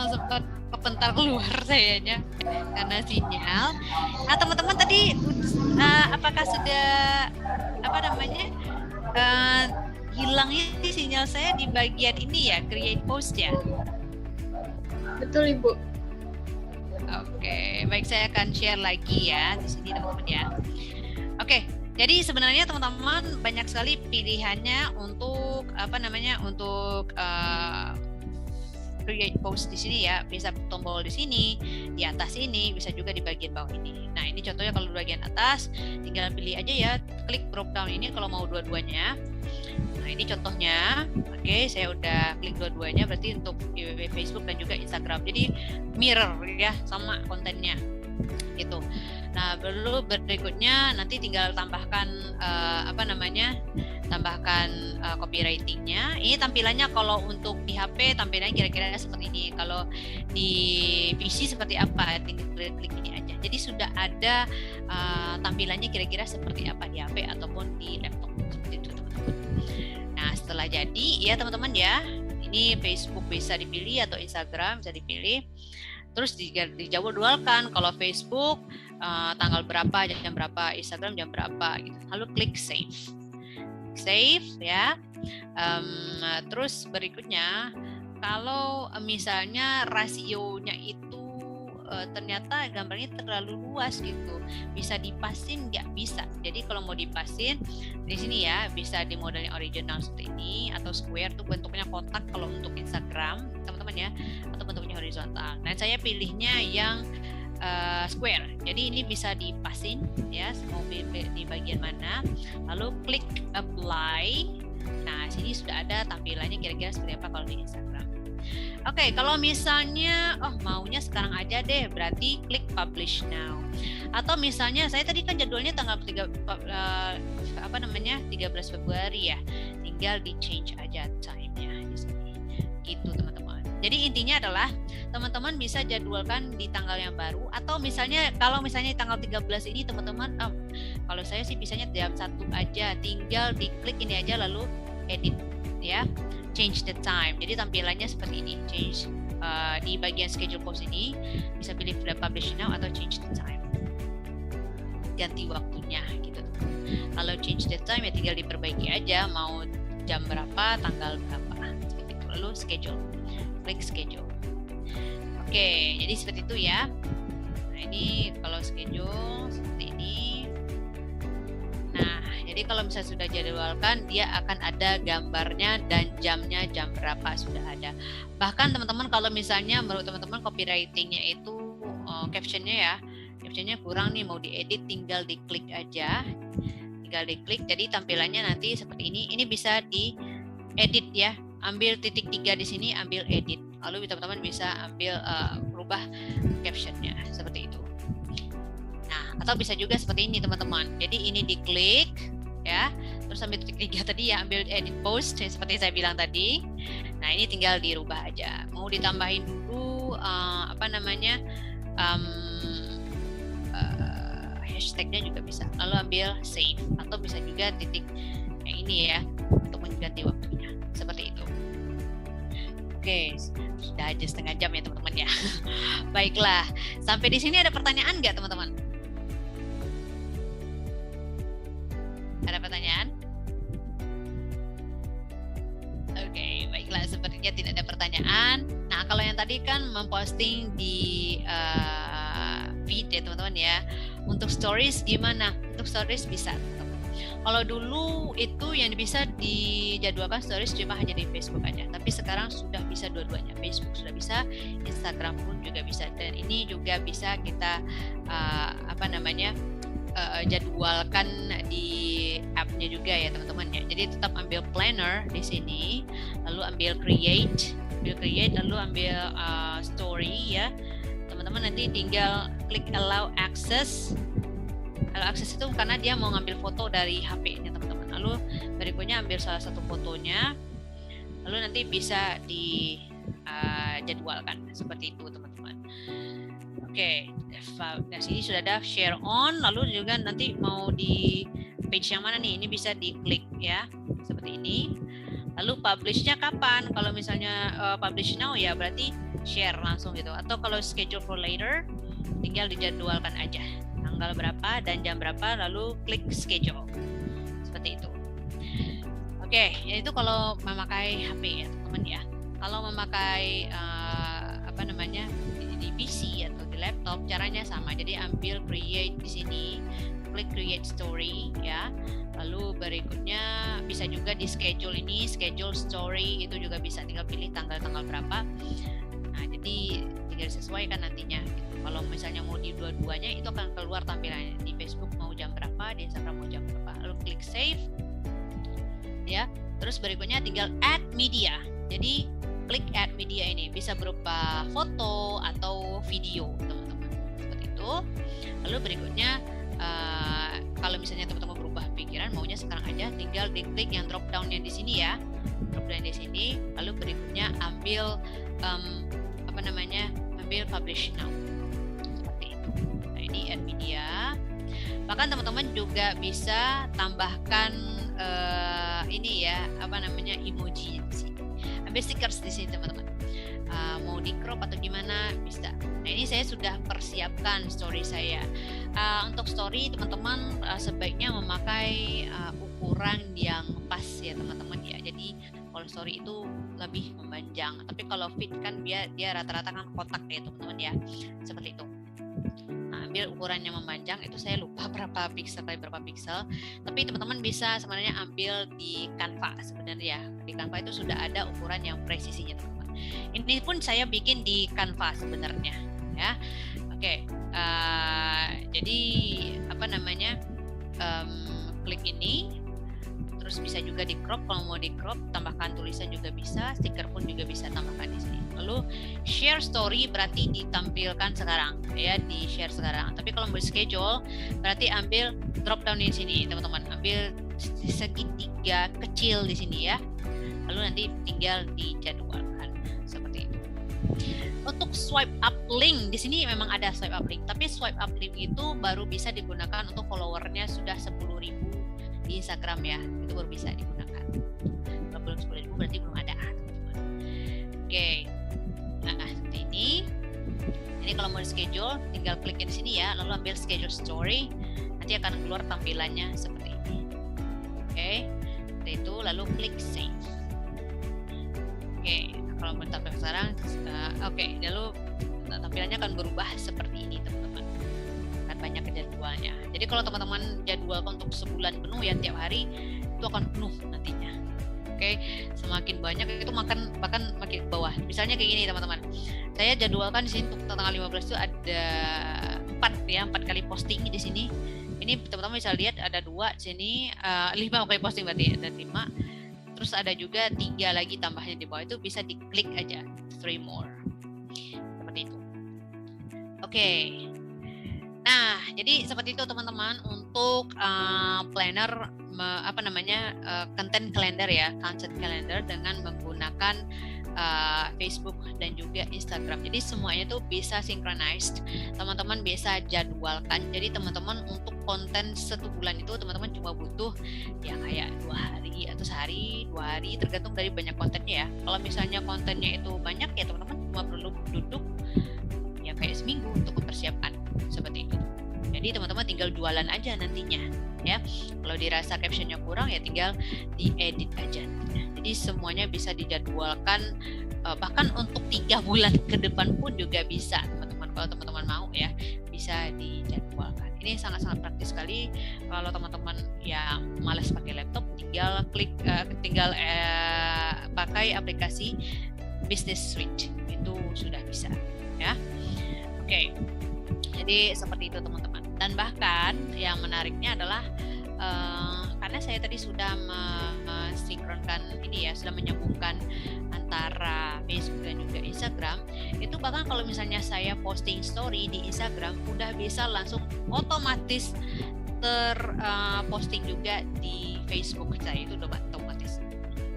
sempat kepentar keluar sayanya karena sinyal. Nah teman-teman tadi apakah sudah hilangnya sinyal saya di bagian ini ya, create post ya.
Betul Ibu.
Oke, baik, saya akan share lagi ya di sini teman-teman ya. Oke, jadi sebenarnya teman-teman banyak sekali pilihannya untuk untuk create post di sini ya. Bisa tombol di sini, di atas ini, bisa juga di bagian bawah ini. Nah, ini contohnya kalau di bagian atas, tinggal pilih aja ya, klik drop down ini kalau mau dua-duanya. Nah, ini contohnya. Oke, saya udah klik dua-duanya, berarti untuk Facebook dan juga Instagram. Jadi mirror ya, sama kontennya gitu. Nah, berikutnya nanti tinggal tambahkan tambahkan copywritingnya. Ini tampilannya kalau untuk di HP tampilannya kira-kira seperti ini. Kalau di PC seperti apa? Tinggal klik ini aja. Jadi sudah ada tampilannya kira-kira seperti apa di HP ataupun di laptop seperti itu teman-teman. Nah, setelah jadi ya teman-teman ya, ini Facebook bisa dipilih atau Instagram bisa dipilih. Terus dijadwalkan kalau Facebook tanggal berapa, jam berapa, Instagram jam berapa gitu. Lalu klik save ya. Terus berikutnya kalau misalnya rasionya itu ternyata gambarnya terlalu luas gitu, bisa dipasin nggak? Bisa. Jadi kalau mau dipasin di sini ya, bisa di modelnya original seperti ini atau square tuh bentuknya kotak kalau untuk Instagram teman-teman ya, atau bentuknya horizontal. Dan saya pilihnya yang square. Jadi ini bisa dipasin ya, mau di bagian mana. Lalu klik apply. Nah, sini sudah ada tampilannya kira-kira seperti apa kalau di Instagram. Oke, kalau misalnya maunya sekarang aja deh, berarti klik publish now. Atau misalnya saya tadi kan jadwalnya tanggal 13 Februari ya. Tinggal di change aja time-nya di sini. Gitu teman-teman. Jadi intinya adalah teman-teman bisa jadwalkan di tanggal yang baru, atau misalnya kalau misalnya tanggal 13 ini teman-teman kalau saya sih bisanya jam 1 aja, tinggal diklik ini aja lalu edit ya. Change the time. Jadi tampilannya seperti ini. Change di bagian schedule post ini bisa pilih publish now atau change the time. Ganti waktunya gitu. Kalau change the time ya tinggal diperbaiki aja mau jam berapa, tanggal berapa. Seperti itu. Lalu schedule. Klik schedule. Oke, jadi seperti itu ya. Nah, ini kalau schedule seperti ini. Nah, jadi kalau misalnya sudah jadwalkan, dia akan ada gambarnya dan jamnya jam berapa sudah ada. Bahkan teman-teman kalau misalnya menurut teman-teman copywritingnya itu captionnya kurang nih, mau diedit tinggal diklik aja, jadi tampilannya nanti seperti ini. Ini bisa diedit ya, ambil titik 3 di sini, ambil edit, lalu teman-teman bisa ambil rubah captionnya seperti itu. Atau bisa juga seperti ini teman-teman. Jadi ini diklik ya, terus sampai titik 3 tadi ya, ambil edit post seperti saya bilang tadi. Nah, ini tinggal dirubah aja. Mau ditambahin dulu hashtagnya juga bisa. Lalu ambil save, atau bisa juga titik yang ini ya untuk mengganti waktunya. Seperti itu. Oke, sudah aja setengah jam ya teman-teman ya. Baiklah, sampai di sini ada pertanyaan nggak teman-teman? Ada pertanyaan? Oke, baiklah, sepertinya tidak ada pertanyaan. Nah, kalau yang tadi kan memposting di feed ya teman-teman ya. Untuk stories gimana? Untuk stories bisa teman-teman. Kalau dulu itu yang bisa dijadwalkan stories cuma hanya di Facebook aja, tapi sekarang sudah bisa dua-duanya. Facebook sudah bisa, Instagram pun juga bisa, dan ini juga bisa kita jadwalkan di app-nya juga ya teman-teman ya. Jadi tetap ambil planner di sini, lalu ambil create, lalu ambil story ya. Teman-teman nanti tinggal klik allow access. Allow access itu karena dia mau ngambil foto dari HP-nya teman-teman. Lalu berikutnya ambil salah satu fotonya, lalu nanti bisa dijadwalkan seperti itu teman-teman. Oke, nah sini sudah ada share on, lalu juga nanti mau di page yang mana nih, ini bisa diklik ya, seperti ini. Lalu publish-nya kapan? Kalau misalnya publish now ya berarti share langsung gitu, atau kalau schedule for later tinggal dijadwalkan aja tanggal berapa dan jam berapa, lalu klik schedule seperti itu. Oke, yaitu kalau memakai HP ya teman-teman ya. Kalau memakai di PC atau di laptop caranya sama. Jadi ambil create di sini, klik create story ya. Lalu berikutnya bisa juga di schedule ini, schedule story itu juga bisa, tinggal pilih tanggal-tanggal berapa. Nah, jadi tinggal disesuaikan nantinya. Kalau misalnya mau di dua-duanya itu akan keluar tampilannya di Facebook mau jam berapa, di Instagram mau jam berapa. Lalu klik save. Ya. Terus berikutnya tinggal add media. Jadi klik add media ini bisa berupa foto atau video, teman-teman. Seperti itu. Lalu berikutnya kalau misalnya teman-teman berubah pikiran maunya sekarang aja, tinggal diklik yang drop down-nya di sini ya. Drop down di sini. Lalu berikutnya ambil ambil publish now. Seperti itu. Nah, ini add media. Bahkan teman-teman juga bisa tambahkan emoji di sini. Ambil stickers di sini teman-teman. Mau di crop atau gimana bisa. Nah, ini saya sudah persiapkan story saya. Untuk story teman-teman sebaiknya memakai ukuran yang pas ya teman-teman ya. Jadi kalau story itu lebih memanjang. Tapi kalau feed kan dia rata-rata kan kotak ya teman-teman ya. Seperti itu. Ambil ukuran yang memanjang, itu saya lupa berapa piksel, tapi teman-teman bisa sebenarnya ambil di Canva sebenarnya. Di Canva itu sudah ada ukuran yang presisinya teman-teman. Ini pun saya bikin di Canva sebenarnya ya. Oke. Jadi klik ini. Terus bisa juga di crop, kalau mau di crop tambahkan tulisan juga bisa, stiker pun juga bisa tambahkan di sini. Lalu share story berarti ditampilkan sekarang ya, di share sekarang. Tapi kalau mau schedule berarti ambil drop down di sini teman-teman, ambil segitiga kecil di sini ya. Lalu nanti tinggal dijadwalkan seperti itu. Untuk swipe up link di sini memang ada swipe up link, tapi swipe up link itu baru bisa digunakan untuk followernya sudah 10.000 di Instagram ya, itu baru bisa digunakan. Kalau belum 10.000 berarti belum ada. Oke. Nah, seperti ini. Jadi kalau mau di schedule, tinggal klik di sini ya, lalu ambil schedule story, nanti akan keluar tampilannya seperti ini. Oke. Seperti itu, lalu klik save. Oke. Kalau mau tampil sekarang, lalu tampilannya akan berubah seperti ini teman-teman. Banyak jadwalnya. Jadi kalau teman-teman jadwalkan untuk sebulan penuh ya, tiap hari itu akan penuh nantinya. Oke, semakin banyak itu bahkan makin bawah. Misalnya kayak gini teman-teman. Saya jadwalkan di sini untuk tanggal 15 itu ada 4 kali posting di sini. Ini teman-teman bisa lihat ada 2 di sini, 5 kali posting berarti ada 5. Terus ada juga 3 lagi tambahnya di bawah, itu bisa diklik aja 3 more. Seperti itu. Oke. Nah, jadi seperti itu teman-teman untuk planner content calendar ya, content calendar dengan menggunakan Facebook dan juga Instagram. Jadi semuanya itu bisa synchronized. Teman-teman bisa jadwalkan. Jadi teman-teman untuk konten 1 bulan itu teman-teman cuma butuh ya kayak 2 hari atau sehari, 2 hari, tergantung dari banyak kontennya ya. Kalau misalnya kontennya itu banyak ya teman-teman cuma perlu duduk ya kayak seminggu untuk mempersiapkan seperti itu. Jadi teman-teman tinggal jualan aja nantinya ya. Kalau dirasa captionnya kurang ya tinggal diedit aja. Jadi semuanya bisa dijadwalkan, bahkan untuk 3 bulan ke depan pun juga bisa teman-teman. Kalau teman-teman mau ya bisa dijadwalkan. Ini sangat-sangat praktis sekali. Kalau teman-teman ya malas pakai laptop, tinggal pakai aplikasi Business Suite, itu sudah bisa ya. Oke. Jadi seperti itu teman-teman. Dan bahkan yang menariknya adalah karena saya tadi sudah mensinkronkan ini ya, sudah menyambungkan antara Facebook dan juga Instagram, itu bahkan kalau misalnya saya posting story di Instagram udah bisa langsung otomatis terposting juga di Facebook saya, itu udah otomatis.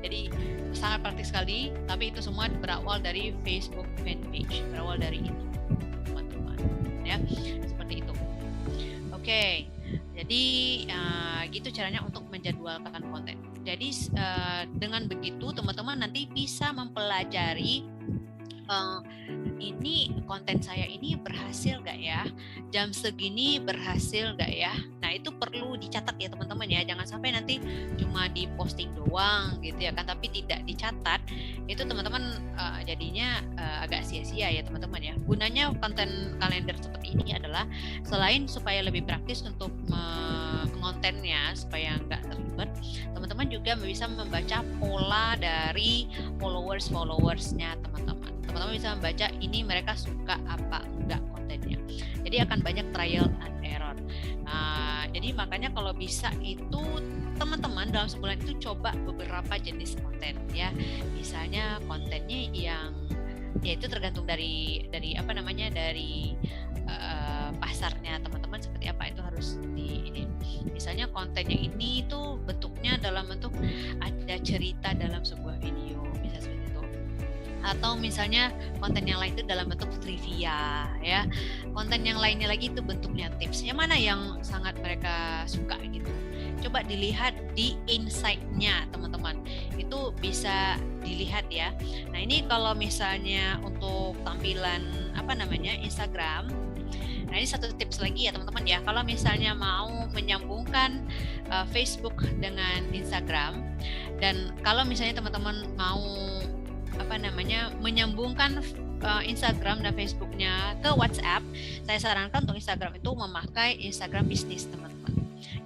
Jadi sangat praktis sekali, tapi itu semua berawal dari Facebook fanpage, berawal dari itu teman-teman ya, seperti itu. Oke, jadi gitu caranya untuk menjadwalkan konten. Jadi dengan begitu teman-teman nanti bisa mempelajari ini konten saya ini berhasil nggak ya, jam segini berhasil nggak ya. Nah itu perlu dicatat ya teman-teman ya, jangan sampai nanti cuma di posting doang gitu ya kan, tapi tidak dicatat. Itu teman-teman jadinya agak sia-sia ya teman-teman ya. Gunanya konten kalender seperti ini adalah selain supaya lebih praktis untuk kontennya supaya nggak ribet, teman-teman juga bisa membaca pola dari followersnya teman-teman. Teman-teman bisa membaca ini mereka suka apa enggak kontennya. Jadi akan banyak trial and error. Jadi makanya kalau bisa itu teman-teman dalam sebulan itu coba beberapa jenis konten ya. Misalnya kontennya yang ya itu tergantung dari apa namanya dari pasarnya teman-teman seperti apa, itu harus ini. Misalnya kontennya ini tuh bentuknya dalam bentuk ada cerita dalam sebuah video, bisa seperti itu. Atau misalnya konten yang lain itu dalam bentuk trivia ya. Konten yang lainnya lagi itu bentuknya tips. Yang mana yang sangat mereka suka gitu. Coba dilihat di insight-nya teman-teman. Itu bisa dilihat ya. Nah, ini kalau misalnya untuk tampilan apa namanya Instagram. Nah, ini satu tips lagi ya teman-teman ya. Kalau misalnya mau menyambungkan Facebook dengan Instagram, dan kalau misalnya teman-teman mau apa namanya menyambungkan Instagram dan Facebooknya ke WhatsApp, saya sarankan untuk Instagram itu memakai Instagram bisnis teman-teman.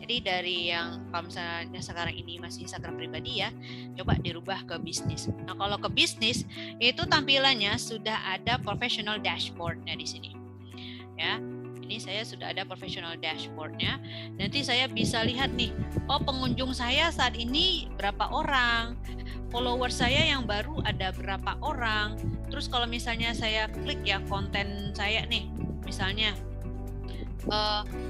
Jadi dari yang kalau misalnya sekarang ini masih Instagram pribadi ya, coba dirubah ke bisnis. Nah, kalau ke bisnis itu tampilannya sudah ada professional dashboard-nya di sini. Ya, ini saya sudah ada professional dashboard-nya. Nanti saya bisa lihat nih, oh pengunjung saya saat ini berapa orang, follower saya yang baru ada berapa orang. Terus kalau misalnya saya klik ya konten saya nih, misalnya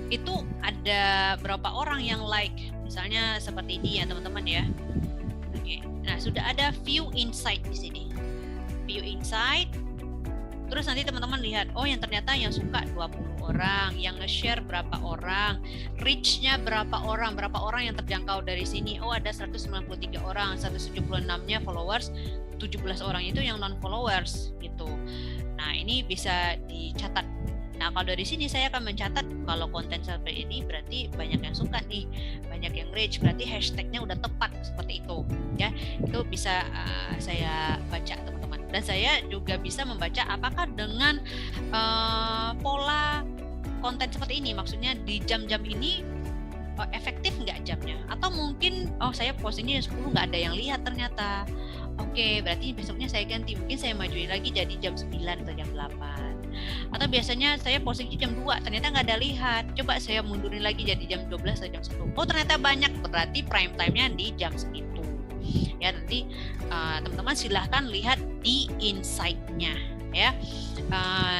itu ada berapa orang yang like, misalnya seperti ini ya teman-teman ya. Oke. Nah, sudah ada view insight di sini. View insight. Terus nanti teman-teman lihat, oh yang ternyata yang suka 20 orang, yang nge-share berapa orang, reach-nya berapa orang yang terjangkau dari sini. Oh ada 193 orang, 176-nya followers, 17 orang itu yang non-followers gitu. Nah ini bisa dicatat. Nah kalau dari sini saya akan mencatat kalau konten seperti ini berarti banyak yang suka nih, banyak yang reach, berarti hashtagnya udah tepat seperti itu ya. Itu bisa saya baca teman-teman. Dan saya juga bisa membaca apakah dengan pola konten seperti ini, maksudnya di jam-jam ini efektif nggak jamnya, atau mungkin saya postingnya 10 nggak ada yang lihat ternyata. Oke, berarti besoknya saya ganti, mungkin saya majuin lagi jadi jam 9 atau jam 8. Atau biasanya saya postingnya jam 2 ternyata nggak ada lihat, coba saya mundurin lagi jadi jam 12 atau jam 1. Oh ternyata banyak, berarti prime time-nya di jam segitu. Ya nanti teman-teman silahkan lihat di insight-nya ya.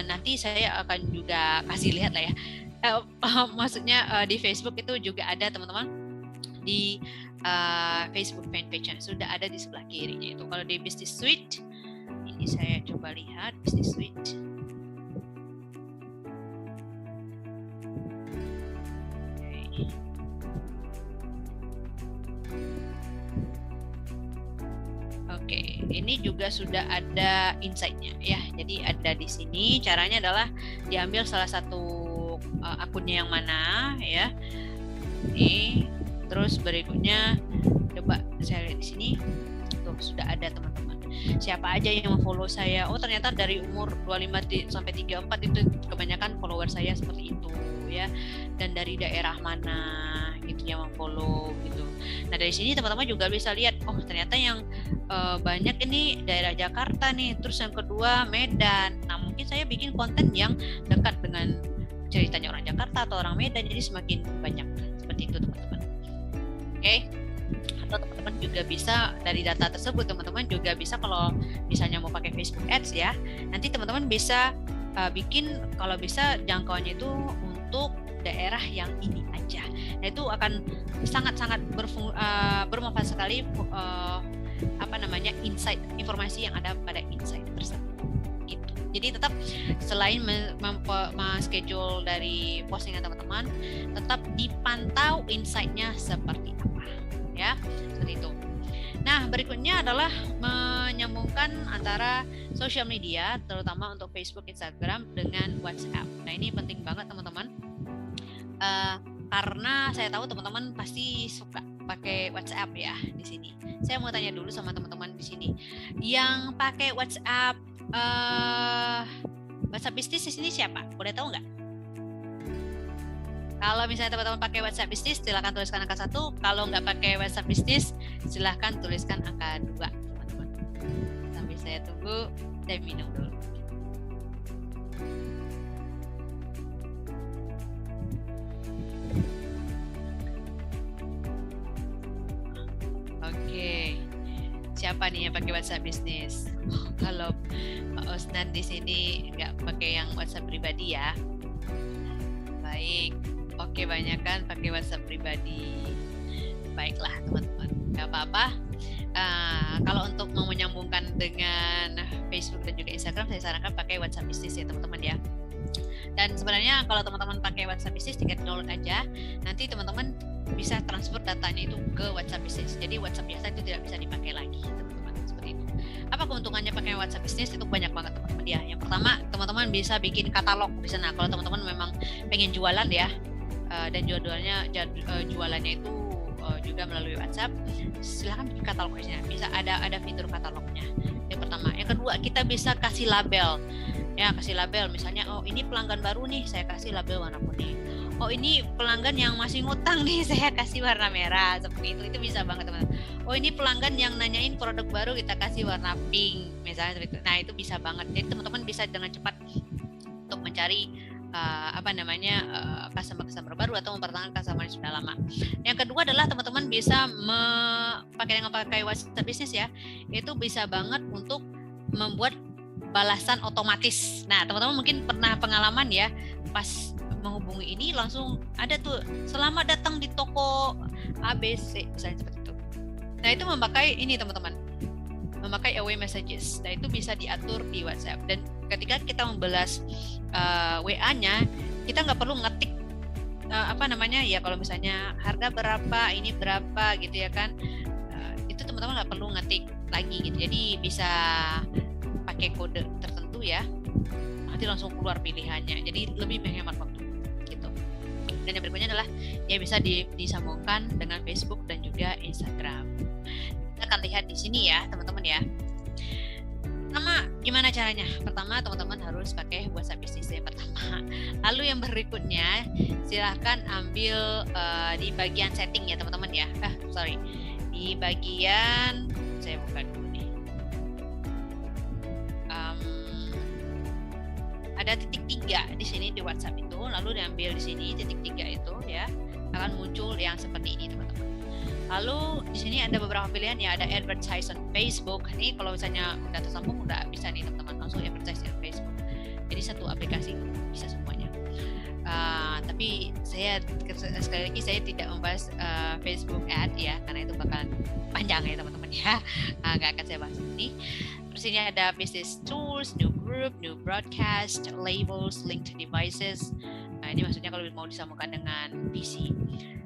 Nanti saya akan juga kasih lihat lah ya. Maksudnya di Facebook itu juga ada teman-teman di Facebook fanpage-nya sudah ada di sebelah kirinya itu. Kalau di Business Suite ini saya coba lihat Business Suite. Oke, ini juga sudah ada insight-nya ya. Jadi ada di sini. Caranya adalah diambil salah satu akunnya yang mana ya. Ini terus berikutnya coba saya lihat di sini. Tuh sudah ada teman-teman. Siapa aja yang follow saya? Oh ternyata dari umur 25 sampai 34 itu kebanyakan follower saya seperti itu ya. Dan dari daerah mana gitu yang follow gitu. Nah dari sini teman-teman juga bisa lihat, oh ternyata yang banyak ini daerah Jakarta nih, terus yang kedua Medan. Nah mungkin saya bikin konten yang dekat dengan ceritanya orang Jakarta atau orang Medan, jadi semakin banyak seperti itu teman-teman. Oke. Atau teman-teman juga bisa dari data tersebut teman-teman juga bisa kalau misalnya mau pakai Facebook Ads ya, nanti teman-teman bisa bikin kalau bisa jangkauannya itu untuk daerah yang ini aja. Nah itu akan sangat-sangat bermanfaat sekali insight, informasi yang ada pada insight tersebut gitu. Jadi tetap selain schedule dari postingan teman-teman, tetap dipantau insight-nya seperti apa ya, seperti itu. Nah, berikutnya adalah menyambungkan antara sosial media, terutama untuk Facebook, Instagram dengan WhatsApp. Nah, ini penting banget teman-teman, karena saya tahu teman-teman pasti suka pakai WhatsApp ya di sini. Saya mau tanya dulu sama teman-teman di sini, yang pakai WhatsApp bisnis di sini siapa? Boleh tahu nggak? Kalau misalnya teman-teman pakai WhatsApp bisnis, silahkan tuliskan angka 1. Kalau nggak pakai WhatsApp bisnis, silahkan tuliskan angka 2, teman-teman. Sambil saya tunggu, saya minum dulu. Oke, siapa nih yang pakai WhatsApp bisnis? Kalau Pak Osnan di sini nggak pakai yang WhatsApp pribadi ya. Baik. Oke, banyak kan pakai WhatsApp pribadi. Baiklah teman-teman, nggak apa-apa. Kalau untuk mau menyambungkan dengan Facebook dan juga Instagram, saya sarankan pakai WhatsApp bisnis ya teman-teman ya. Dan sebenarnya kalau teman-teman pakai WhatsApp bisnis, tinggal download aja. Nanti teman-teman bisa transfer datanya itu ke WhatsApp bisnis. Jadi WhatsApp biasa itu tidak bisa dipakai lagi, teman-teman. Seperti itu. Apa keuntungannya pakai WhatsApp bisnis? Itu banyak banget teman-teman ya. Yang pertama, teman-teman bisa bikin katalog di sana. Kalau teman-teman memang pengen jualan ya, dan jualannya itu juga melalui WhatsApp, silahkan bikin katalog di sini. Bisa ada fitur katalognya. Yang pertama. Yang kedua, kita bisa kasih label. Ya, kasih label. Misalnya, oh ini pelanggan baru nih, saya kasih label warna kuning. Oh ini pelanggan yang masih ngutang nih, saya kasih warna merah. Seperti itu bisa banget teman-teman. Oh ini pelanggan yang nanyain produk baru, kita kasih warna pink, misalnya seperti itu. Nah itu bisa banget. Jadi teman-teman bisa dengan cepat untuk mencari customer baru atau mempertahankan customer yang sudah lama. Yang kedua adalah teman-teman bisa pakai WhatsApp bisnis ya, itu bisa banget untuk membuat balasan otomatis. Nah teman-teman mungkin pernah pengalaman ya, pas menghubungi ini langsung ada tuh selamat datang di toko ABC misalnya seperti itu. Nah itu memakai ini teman-teman, memakai away messages. Nah itu bisa diatur di WhatsApp, dan ketika kita membalas WA-nya, kita nggak perlu ngetik ya kalau misalnya harga berapa, ini berapa gitu ya kan, itu teman-teman nggak perlu ngetik lagi gitu. Jadi bisa pakai kode tertentu ya, nanti langsung keluar pilihannya. Jadi lebih menghemat waktu gitu. Dan yang berikutnya adalah ya bisa disambungkan dengan Facebook dan juga Instagram. Kita akan lihat di sini ya teman-teman ya. Pertama, gimana caranya? Pertama, teman-teman harus pakai WhatsApp bisnis yang pertama. Lalu yang berikutnya, silahkan ambil di bagian setting ya teman-teman ya. Di bagian, saya buka dulu nih. Ada titik 3 di sini di WhatsApp itu, lalu diambil di sini titik 3 itu ya, akan muncul yang seperti ini teman-teman. Lalu di sini ada beberapa pilihan ya, ada advertise on Facebook. Ini kalau misalnya udah tersambung udah bisa nih teman-teman, langsung advertise on Facebook. Jadi satu aplikasi bisa semuanya. Tapi saya sekali lagi saya tidak membahas Facebook ad ya, karena itu bakalan panjang ya teman-teman ya. Nggak akan saya bahas ini. Terus ini ada business tools, new group, new broadcast, labels, linked devices. Nah ini maksudnya kalau mau disambungkan dengan PC.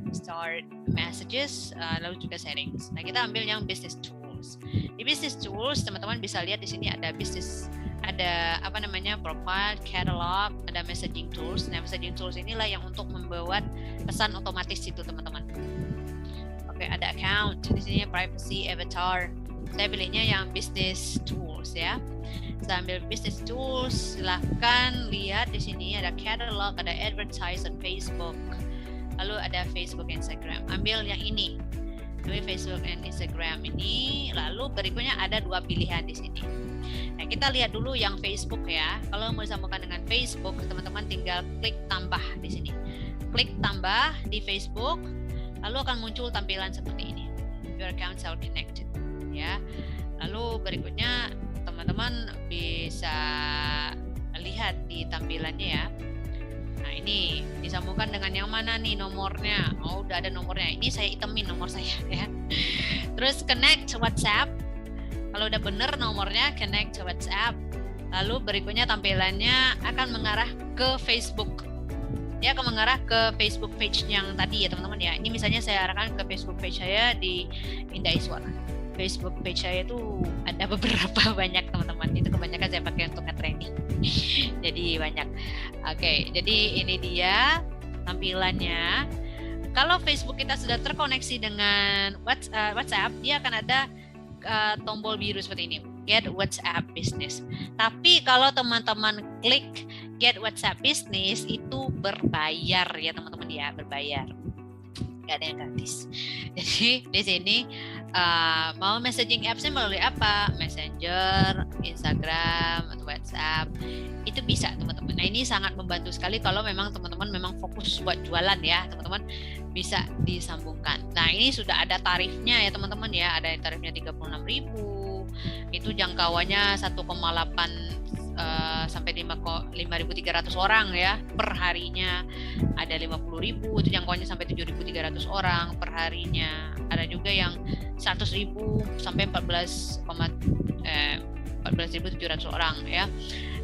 Start messages, lalu juga settings. Nah kita ambil yang business tools. Di business tools teman-teman bisa lihat di sini ada business, ada profile, catalog, ada messaging tools. Nah messaging tools inilah yang untuk membuat pesan otomatis itu teman-teman. Oke, ada account di sini, privacy, avatar. Saya pilihnya yang business tools ya. Saya ambil business tools, silahkan lihat di sini ada catalog, ada advertise on Facebook. Lalu ada Facebook, Instagram. Ambil yang ini. Ambil Facebook dan Instagram ini. Lalu berikutnya ada 2 pilihan di sini. Nah, kita lihat dulu yang Facebook ya. Kalau mau disambungkan dengan Facebook, teman-teman tinggal klik tambah di sini. Klik tambah di Facebook, lalu akan muncul tampilan seperti ini. Your account are connected. Ya. Lalu berikutnya teman-teman bisa lihat di tampilannya ya. Nah ini disambungkan dengan yang mana nih nomornya? Oh udah ada nomornya. Ini saya itemin nomor saya ya. Terus connect WhatsApp. Kalau udah bener nomornya, connect WhatsApp. Lalu berikutnya tampilannya akan mengarah ke Facebook. Dia akan mengarah ke Facebook page yang tadi ya teman-teman ya. Ini misalnya saya arahkan ke Facebook page saya di Indah Iswar. Facebook page saya itu ada beberapa banyak teman-teman. Itu kebanyakan saya pakai untuk nge-training. Jadi banyak. Oke, jadi ini dia tampilannya. Kalau Facebook kita sudah terkoneksi dengan WhatsApp, dia akan ada tombol biru seperti ini, Get WhatsApp Business. Tapi kalau teman-teman klik Get WhatsApp Business itu berbayar ya teman-teman ya, berbayar. Gak ada yang gratis. Jadi di sini mau messaging apps-nya melalui apa? Messenger, Instagram, atau WhatsApp. Itu bisa teman-teman. Nah ini sangat membantu sekali kalau memang teman-teman memang fokus buat jualan ya teman-teman, bisa disambungkan. Nah ini sudah ada tarifnya ya teman-teman ya, ada yang tarifnya 36.000, itu jangkauannya 1,8 sampai 5.300 orang ya per harinya. Ada 50.000 itu jangkauannya sampai 7.300 orang per harinya. Ada juga yang 100.000 sampai 14.700 orang ya.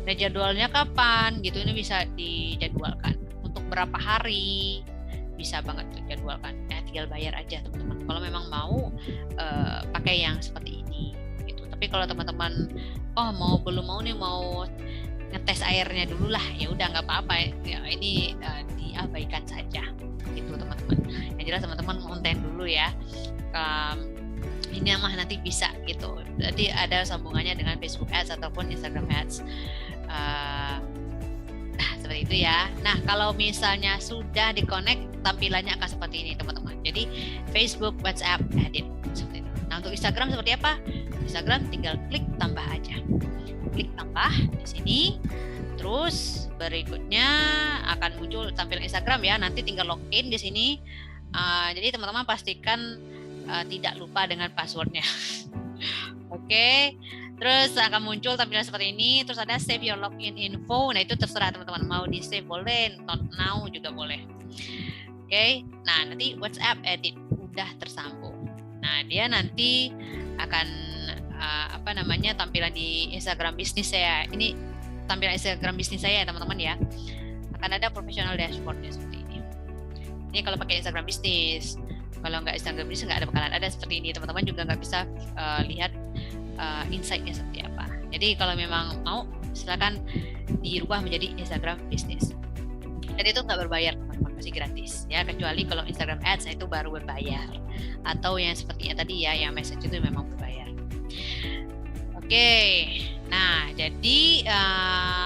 Nah jadwalnya kapan gitu, ini bisa dijadwalkan untuk berapa hari, bisa banget dijadwalkan. Tinggal bayar aja teman-teman kalau memang mau pakai yang seperti ini gitu. Tapi kalau teman-teman belum mau nih, mau ngetes airnya dulu lah, ya udah nggak apa-apa ya, ini diabaikan saja gitu teman-teman. Yang jelas teman-teman konten dulu ya, ini mah nanti bisa gitu. Jadi ada sambungannya dengan Facebook Ads ataupun Instagram Ads. Seperti itu ya. Nah kalau misalnya sudah di-connect, tampilannya akan seperti ini teman-teman. Jadi Facebook, WhatsApp, edit seperti itu. Nah untuk Instagram seperti apa? Instagram tinggal klik tambah aja, klik tambah di sini. Terus berikutnya akan muncul tampilan Instagram ya. Nanti tinggal login di sini. Jadi teman-teman pastikan tidak lupa dengan passwordnya. Oke. Terus akan muncul tampilan seperti ini. Terus ada save your login info. Nah itu terserah teman-teman, mau di save boleh, not now juga boleh. Oke. Nah nanti WhatsApp edit udah tersambung. Nah dia nanti akan tampilan di Instagram bisnis saya. Ini tampilan Instagram bisnis saya ya teman-teman ya. Akan ada professional dashboardnya seperti ini. Ini kalau pakai Instagram bisnis. Kalau nggak Instagram bisnis nggak ada, bakalan ada seperti ini. Teman-teman juga nggak bisa lihat insight-nya seperti apa. Jadi kalau memang mau, silakan dirubah menjadi Instagram bisnis. Dan itu nggak berbayar teman-teman, masih gratis ya, kecuali kalau Instagram Ads itu baru berbayar, atau yang sepertinya tadi ya, yang message itu memang berbayar. Oke, nah jadi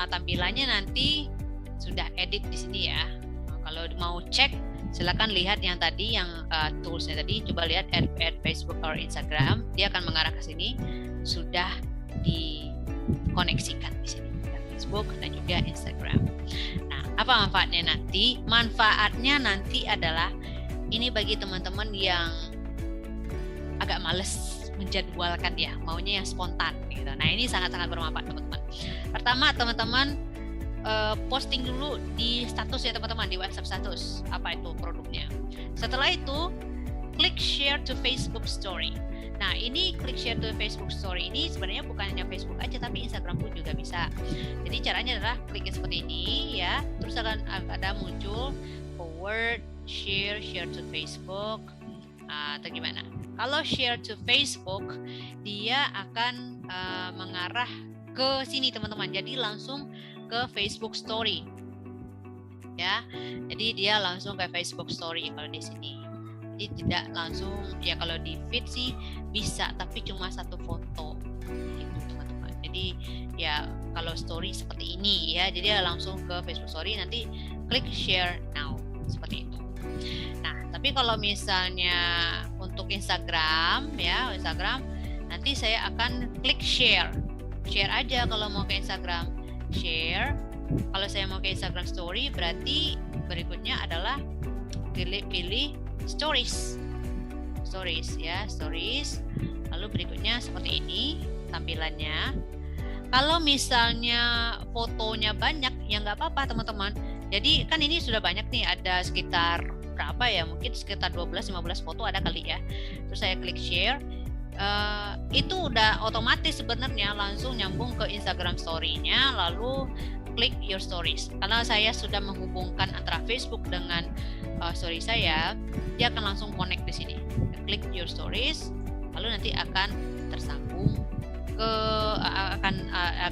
tampilannya nanti sudah edit di sini ya. Kalau mau cek, silakan lihat yang tadi, yang toolsnya tadi. Coba lihat add Facebook or Instagram, dia akan mengarah ke sini. Sudah dikoneksikan di sini, Facebook dan juga Instagram. Nah, apa manfaatnya nanti? Manfaatnya nanti adalah ini bagi teman-teman yang agak males menjadwalkan ya, maunya yang spontan gitu. Nah, ini sangat-sangat bermanfaat teman-teman. Pertama, teman-teman posting dulu di status ya teman-teman, di WhatsApp status apa itu produknya. Setelah itu klik share to Facebook story. Nah ini klik share to Facebook story ini sebenarnya bukan hanya Facebook aja, tapi Instagram pun juga bisa. Jadi caranya adalah klik seperti ini ya, terus akan ada muncul forward, share to Facebook, atau gimana. Kalau share to Facebook, dia akan mengarah ke sini teman-teman, jadi langsung ke Facebook Story ya. Jadi dia langsung ke Facebook Story kalau di sini. Jadi tidak langsung ya, kalau di feed sih bisa, tapi cuma satu foto gitu teman-teman. Jadi ya kalau story seperti ini ya, jadi langsung ke Facebook Story, nanti klik share now seperti itu. Nah tapi kalau misalnya untuk Instagram ya, Instagram nanti saya akan klik share aja kalau mau ke Instagram. Share. Kalau saya mau ke Instagram Story, berarti berikutnya adalah pilih stories ya, stories. Lalu berikutnya seperti ini tampilannya. Kalau misalnya fotonya banyak ya nggak apa-apa teman-teman. Jadi kan ini sudah banyak nih, ada sekitar berapa ya, mungkin sekitar 12-15 foto ada kali ya. Terus saya klik share. Itu udah otomatis sebenarnya langsung nyambung ke Instagram Story-nya, lalu klik your stories. Karena saya sudah menghubungkan antara Facebook dengan story saya, dia akan langsung connect di sini. Klik your stories, lalu nanti akan tersambung ke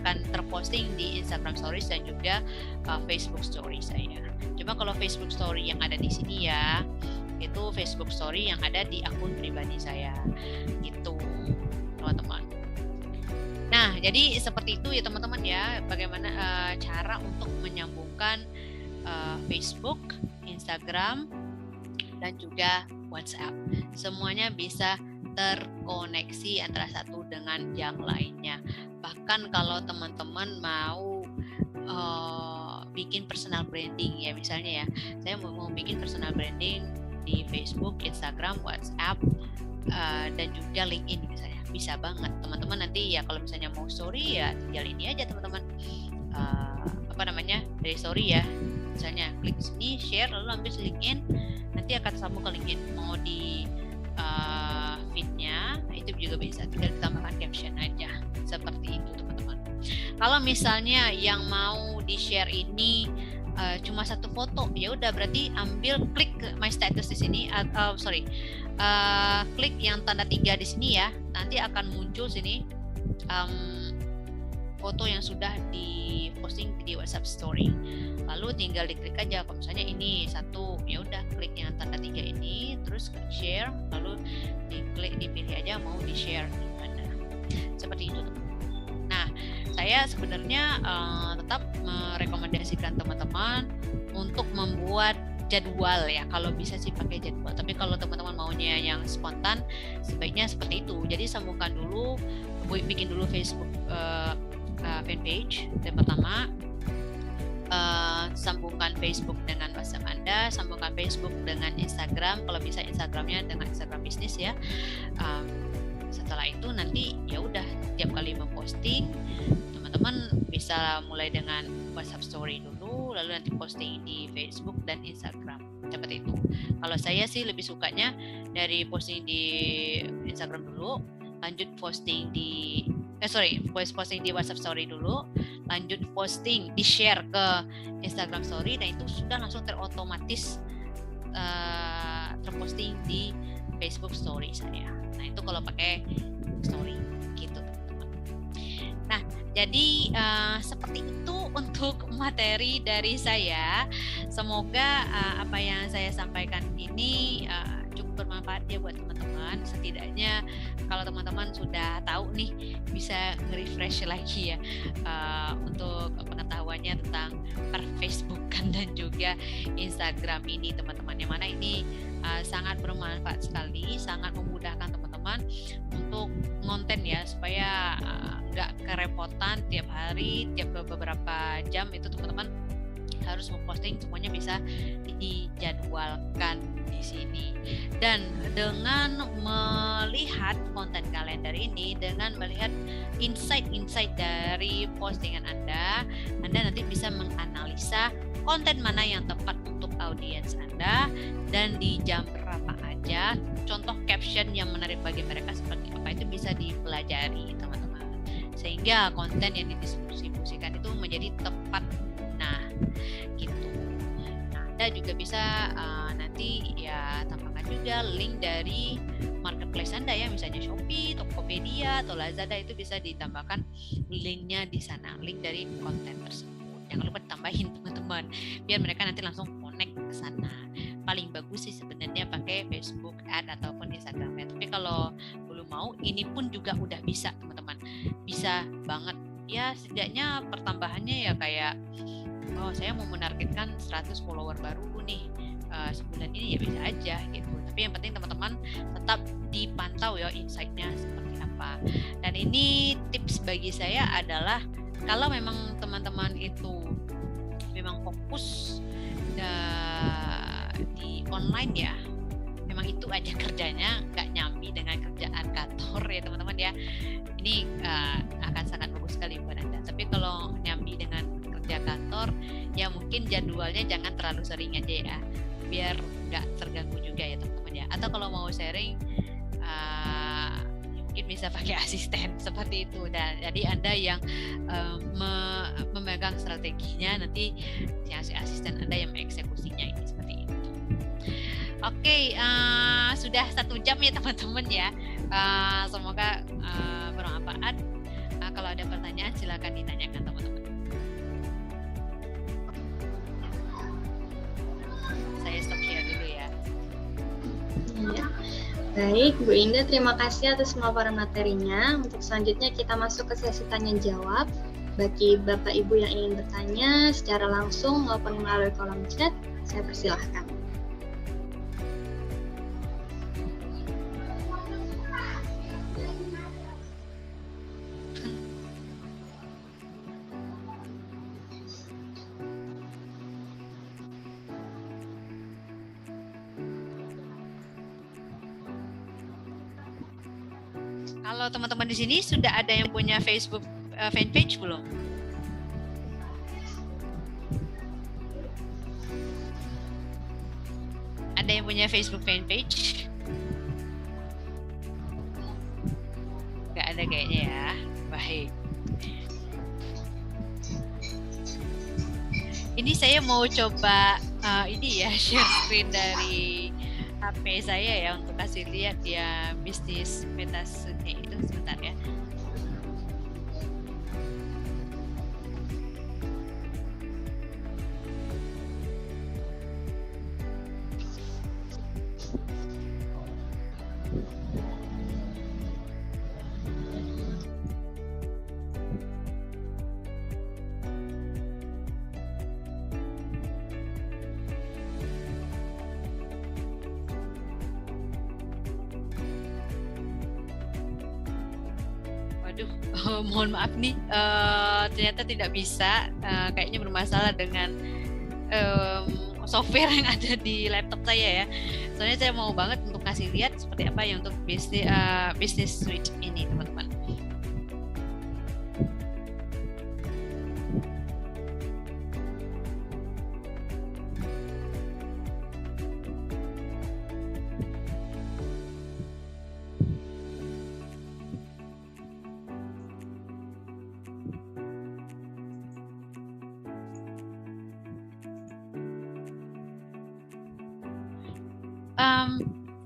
akan terposting di Instagram Stories dan juga Facebook Story saya. Cuma kalau Facebook Story yang ada di sini ya, itu Facebook Story yang ada di akun pribadi saya, gitu teman-teman. Nah, jadi seperti itu ya teman-teman ya, bagaimana cara untuk menyambungkan Facebook, Instagram, dan juga WhatsApp. Semuanya bisa terkoneksi antara satu dengan yang lainnya. Bahkan kalau teman-teman mau bikin personal branding ya, misalnya ya, saya mau bikin personal branding di Facebook, Instagram, WhatsApp, dan juga LinkedIn misalnya, bisa banget teman-teman. Nanti ya kalau misalnya mau story ya tinggal ini aja teman-teman, dari story ya, misalnya klik sini share lalu ambil LinkedIn, nanti akan sambung ke LinkedIn. Mau di feednya itu juga bisa, tinggal ditambahkan caption aja, seperti itu teman-teman. Kalau misalnya yang mau di share ini cuma satu foto, ya udah berarti ambil klik my status di sini, klik yang tanda 3 di sini ya, nanti akan muncul sini foto yang sudah di posting di WhatsApp Story. Lalu tinggal diklik aja. Kalau misalnya ini satu, ya udah klik yang tanda 3 ini, terus klik share, lalu dipilih aja mau di share di mana. Seperti itu. Nah, saya sebenarnya tetap merekomendasikan teman-teman untuk membuat jadwal ya, kalau bisa sih pakai jadwal. Tapi kalau teman-teman maunya yang spontan, sebaiknya seperti itu. Jadi sambungkan dulu, bikin dulu Facebook fanpage, dan pertama sambungkan Facebook dengan WhatsApp Anda, sambungkan Facebook dengan Instagram, kalau bisa Instagramnya dengan Instagram bisnis ya. Setelah itu nanti ya udah tiap kali memposting, teman-teman bisa mulai dengan WhatsApp Story dulu, lalu nanti posting di Facebook dan Instagram, seperti itu. Kalau saya sih lebih sukanya dari posting di Instagram dulu, lanjut posting di posting di WhatsApp Story dulu, lanjut posting di share ke Instagram Story, dan itu sudah langsung terotomatis terposting di Facebook Story saya. Nah itu kalau pakai Story gitu teman-teman. Nah jadi seperti itu untuk materi dari saya. Semoga apa yang saya sampaikan ini cukup bermanfaat ya buat teman-teman. Setidaknya kalau teman-teman sudah tahu nih, bisa nge-refresh lagi ya untuk pengetahuannya tentang per-Facebookan dan juga Instagram ini teman-teman. Yang mana ini sangat bermanfaat sekali, sangat memudahkan teman-teman untuk ngonten ya, supaya nggak kerepotan tiap hari, tiap beberapa jam itu teman-teman harus memposting, semuanya bisa dijadwalkan di sini. Dan dengan melihat konten kalender ini, dengan melihat insight-insight dari postingan Anda nanti bisa menganalisa konten mana yang tepat untuk audiens Anda dan di jam berapa aja. Contoh caption yang menarik bagi mereka seperti apa, itu bisa dipelajari teman-teman, sehingga konten yang didistribusikan itu menjadi tepat. Nah gitu. Nah Anda juga bisa nanti ya tambahkan juga link dari marketplace Anda ya, misalnya Shopee, Tokopedia atau Lazada, itu bisa ditambahkan linknya di sana, link dari konten tersebut. Jangan lupa ditambahin teman-teman, biar mereka nanti langsung connect ke sana. Paling bagus sih sebenarnya pakai Facebook Ad ataupun Instagram Ad. Tapi kalau belum mau, ini pun juga udah bisa teman-teman, bisa banget ya. Setidaknya pertambahannya ya kayak, oh saya mau menargetkan 100 follower baru nih sebulan ini, ya bisa aja gitu. Tapi yang penting teman-teman tetap dipantau ya insight-nya seperti apa. Dan ini tips bagi saya adalah, kalau memang teman-teman itu memang fokus di online ya, memang itu aja kerjanya, nggak nyambi dengan kerjaan kantor ya teman-teman ya, ini akan sangat bagus sekali buat Anda. Tapi kalau nyambi dengan kerja kantor ya, mungkin jadwalnya jangan terlalu sering aja ya, biar nggak terganggu juga ya teman-teman ya. Atau kalau mau sharing mungkin bisa pakai asisten seperti itu. Dan jadi Anda yang memegang strateginya, nanti si asisten Anda yang mengeksekusinya, ini seperti itu. Oke, sudah 1 jam ya teman-teman ya. Semoga bermanfaat. Kalau ada pertanyaan silakan ditanyakan teman-teman. Saya stop share dulu ya.
Iya. Baik, Bu Indah, terima kasih atas pemaparan materinya. Untuk selanjutnya kita masuk ke sesi tanya jawab. Bagi Bapak Ibu yang ingin bertanya secara langsung maupun melalui kolom chat, saya persilahkan.
Kalau teman-teman di sini sudah ada yang punya Facebook fanpage belum? Ada yang punya Facebook fanpage? Nggak ada kayaknya ya. Baik. Ini saya mau coba ini ya share screen dari HP saya ya untuk kasih lihat ya bisnis metasnya itu sebentar ya. Mohon maaf nih, ternyata tidak bisa, kayaknya bermasalah dengan software yang ada di laptop saya ya. Soalnya saya mau banget untuk kasih lihat seperti apa yang untuk bisnis switch ini teman-teman.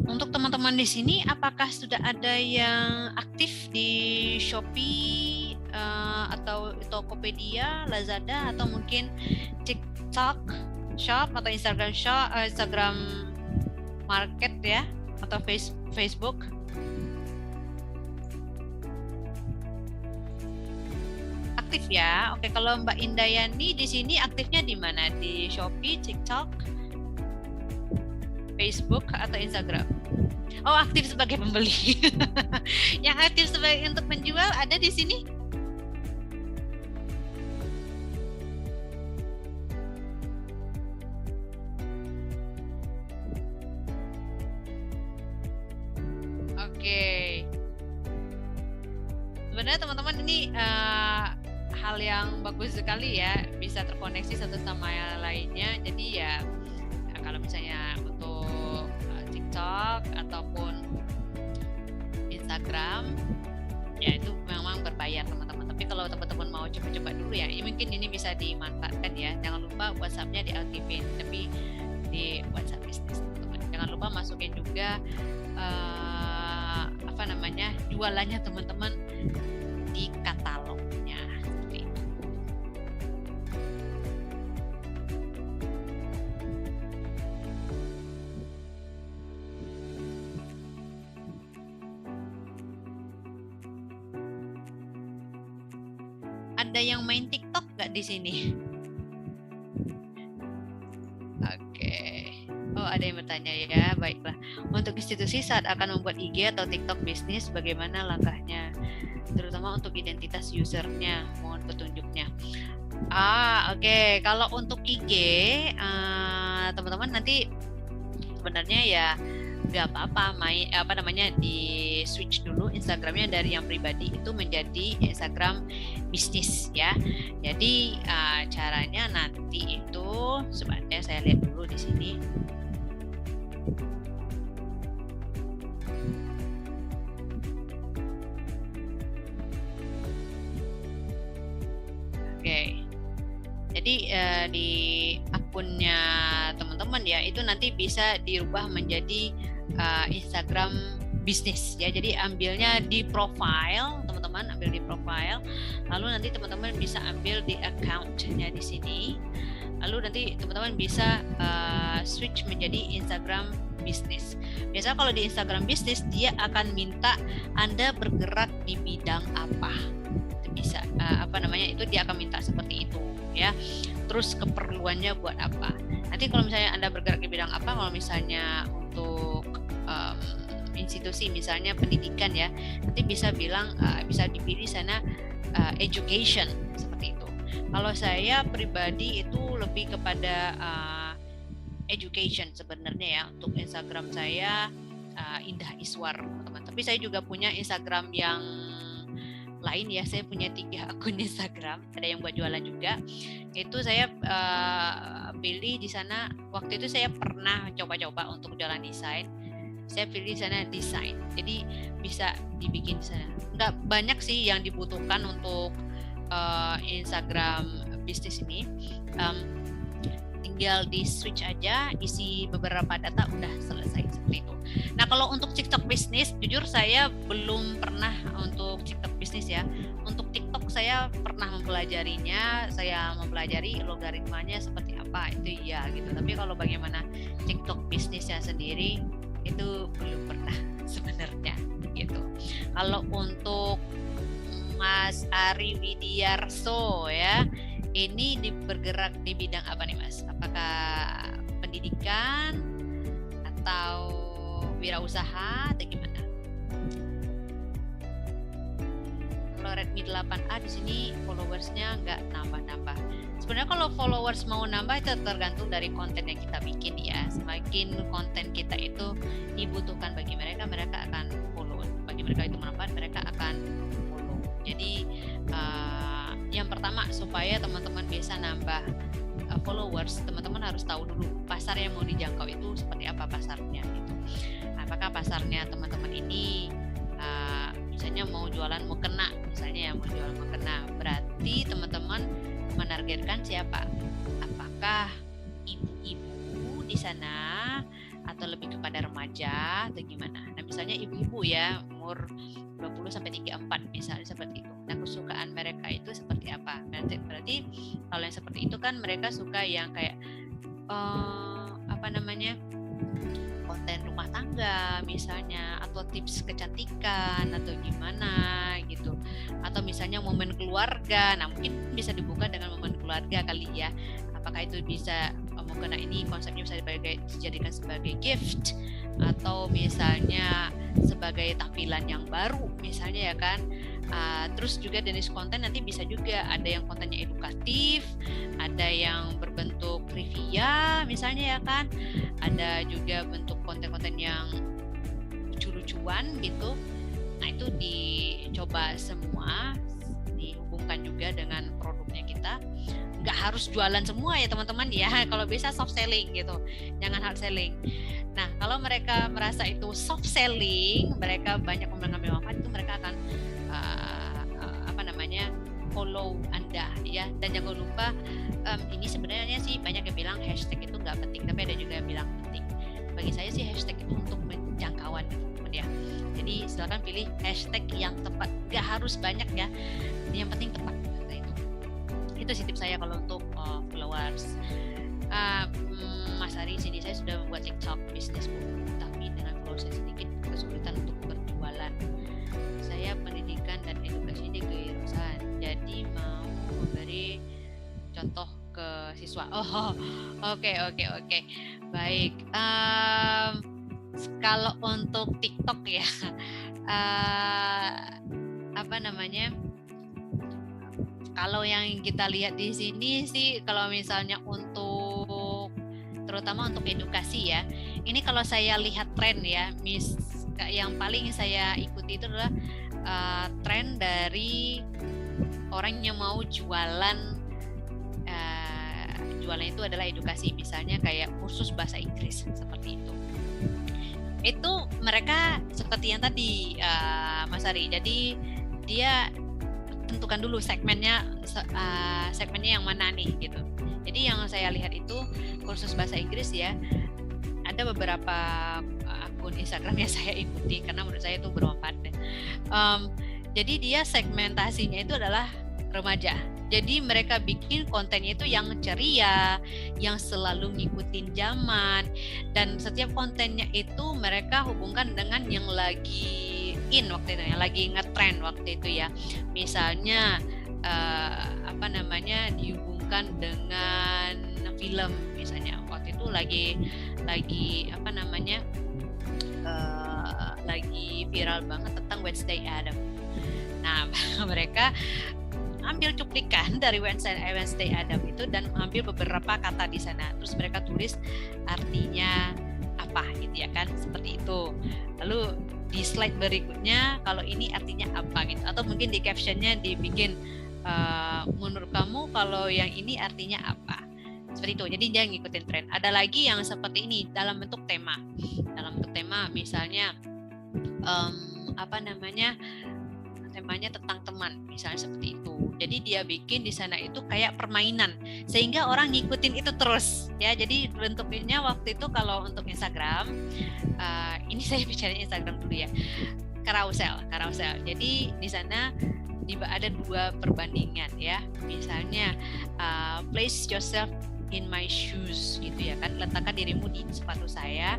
Untuk teman-teman di sini, apakah sudah ada yang aktif di Shopee atau Tokopedia, Lazada, atau mungkin TikTok Shop atau Instagram Shop, Instagram Market ya, atau Facebook? Aktif ya. Oke, kalau Mbak Indayani di sini aktifnya di mana? Di Shopee, TikTok, Facebook atau Instagram? Oh, aktif sebagai pembeli. Yang aktif sebagai untuk menjual ada di sini? Oke. Sebenarnya teman-teman ini hal yang bagus sekali ya, bisa terkoneksi satu sama yang lainnya. Jadi ya kalau misalnya untuk TikTok ataupun Instagram ya itu memang berbayar teman-teman. Tapi kalau teman-teman mau coba-coba dulu ya, mungkin ini bisa dimanfaatkan ya. Jangan lupa WhatsApp-nya diaktifin, tapi di WhatsApp bisnis teman-teman. Jangan lupa masukin juga jualannya teman-teman di katalognya seperti itu. Ada yang main TikTok nggak di sini? Oke. Oh, ada yang bertanya ya. Baiklah. Untuk institusi saat akan membuat IG atau TikTok bisnis, bagaimana langkahnya? Terutama untuk identitas usernya, mohon petunjuknya. Oke. Kalau untuk IG, teman-teman nanti sebenarnya ya nggak apa-apa di switch dulu Instagramnya dari yang pribadi itu menjadi Instagram bisnis ya. Jadi caranya nanti itu sebenarnya saya lihat dulu di sini. Oke. Jadi di akunnya teman-teman ya, itu nanti bisa dirubah menjadi Instagram bisnis ya. Jadi ambilnya di profile, teman-teman ambil di profile, lalu nanti teman-teman bisa ambil di account-nya di sini. Lalu nanti teman-teman bisa switch menjadi Instagram bisnis. Biasanya kalau di Instagram bisnis dia akan minta Anda bergerak di bidang apa. Itu bisa itu dia akan minta seperti itu ya. Terus keperluannya buat apa. Nanti kalau misalnya Anda bergerak di bidang apa, kalau misalnya untuk institusi misalnya pendidikan ya, nanti bisa bilang bisa dipilih sana education seperti itu. Kalau saya pribadi itu lebih kepada education sebenarnya ya, untuk Instagram saya Indah Iswar teman-teman. Tapi saya juga punya Instagram yang lain ya, saya punya 3 akun Instagram, ada yang buat jualan juga. Itu saya pilih di sana, waktu itu saya pernah coba-coba untuk jualan desain. Saya pilih di sana desain, jadi bisa dibikin di sana. Nggak banyak sih yang dibutuhkan untuk Instagram bisnis ini, tinggal di switch aja, isi beberapa data, udah selesai seperti itu. Nah kalau untuk TikTok bisnis, jujur saya belum pernah untuk TikTok bisnis ya. Untuk TikTok saya pernah mempelajarinya, saya mempelajari logaritmanya seperti apa itu ya gitu. Tapi kalau bagaimana TikTok bisnisnya sendiri itu belum pernah sebenarnya gitu. Kalau untuk Mas Ari Widiarso ya, ini bergerak di bidang apa nih Mas? Apakah pendidikan atau wirausaha atau gimana? Kalau Redmi 8A di sini followersnya nggak nambah-nambah. Sebenarnya kalau followers mau nambah itu tergantung dari konten yang kita bikin ya. Semakin konten kita itu dibutuhkan bagi mereka, mereka akan follow. Bagi mereka itu bermanfaat, mereka akan follow. Jadi yang pertama supaya teman-teman bisa nambah followers, teman-teman harus tahu dulu pasar yang mau dijangkau itu seperti apa pasarnya gitu. Apakah pasarnya teman-teman ini misalnya mau jualan mukena, misalnya mau jualan mukena, berarti teman-teman menargetkan siapa? Apakah ibu-ibu di sana atau lebih kepada remaja atau gimana? Nah, misalnya ibu-ibu ya, umur 20 sampai 34 misalnya seperti itu. Nah, kesukaan mereka itu seperti apa? Berarti kalau yang seperti itu kan mereka suka yang kayak konten rumah tangga misalnya, atau tips kecantikan atau gimana gitu, atau misalnya momen keluarga. Nah mungkin bisa dibuka dengan momen keluarga kali ya. Apakah itu bisa mungkin ini konsepnya bisa dijadikan sebagai gift atau misalnya sebagai tampilan yang baru misalnya ya kan. Terus juga jenis konten nanti bisa juga ada yang kontennya edukatif, ada yang berbentuk trivia misalnya ya kan, ada juga bentuk konten-konten yang lucu-lucuan gitu. Nah itu dicoba semua, dihubungkan juga dengan produknya kita. Nggak harus jualan semua ya teman-teman ya, kalau bisa soft selling gitu, jangan hard selling. Nah kalau mereka merasa itu soft selling, mereka banyak mengambil manfaat, itu mereka akan follow Anda ya. Dan jangan lupa ini sebenarnya sih banyak yang bilang hashtag itu nggak penting, tapi ada juga yang bilang penting. Bagi saya sih hashtag itu untuk menjangkauan teman-teman ya. Jadi silakan pilih hashtag yang tepat, nggak harus banyak ya, yang penting tepat. Nah, itu sih tips saya kalau untuk followers. Mas Ari, sini saya sudah membuat TikTok bisnis Bu, tapi dengan followers sedikit kesulitan untuk berjualan. Saya pendidikan dan edukasi di kewirausahaan, jadi mau memberi contoh ke siswa. Oke. Baik. Kalau untuk TikTok ya, kalau yang kita lihat di sini sih, kalau misalnya untuk terutama untuk edukasi ya, ini kalau saya lihat tren ya, yang paling saya ikuti itu adalah tren dari orang yang mau jualan itu adalah edukasi, misalnya kayak kursus bahasa Inggris seperti itu. Itu mereka seperti yang tadi Mas Ari, jadi dia tentukan dulu segmennya yang mana nih gitu. Jadi yang saya lihat itu kursus bahasa Inggris ya, ada beberapa akun Instagram yang saya ikuti karena menurut saya itu bermanfaat. Jadi dia segmentasinya itu adalah remaja. Jadi mereka bikin kontennya itu yang ceria, yang selalu ngikutin zaman, dan setiap kontennya itu mereka hubungkan dengan yang lagi in waktu itu, yang lagi ngetrend waktu itu ya. Misalnya dihubungkan dengan film, misalnya waktu itu lagi viral banget tentang Wednesday Adam. Nah, mereka ambil cuplikan dari Wednesday Adam itu dan ambil beberapa kata di sana, terus mereka tulis artinya apa gitu ya kan, seperti itu. Lalu di slide berikutnya kalau ini artinya apa gitu, atau mungkin di captionnya dibikin menurut kamu kalau yang ini artinya apa, seperti itu. Jadi dia ngikutin tren. Ada lagi yang seperti ini dalam bentuk tema, misalnya temanya tentang teman, misalnya seperti itu. Jadi dia bikin di sana itu kayak permainan sehingga orang ngikutin itu terus ya. Jadi bentuknya waktu itu kalau untuk Instagram, ini saya bicara Instagram dulu ya, carousel. Jadi di sana ada 2 perbandingan ya. Misalnya place yourself in my shoes gitu ya kan, letakkan dirimu di sepatu saya,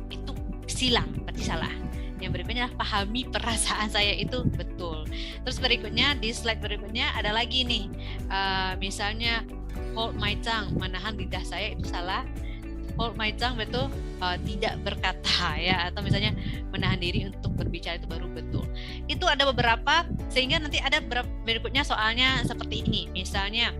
itu silang, berarti salah. Yang berikutnya adalah pahami perasaan saya itu betul. Terus berikutnya di slide berikutnya ada lagi nih, misalnya hold my tongue, menahan lidah saya itu salah. Hold my tongue betul, tidak berkata ya, atau misalnya menahan diri untuk berbicara itu baru betul. Itu ada beberapa, sehingga nanti ada berikutnya soalnya seperti ini, misalnya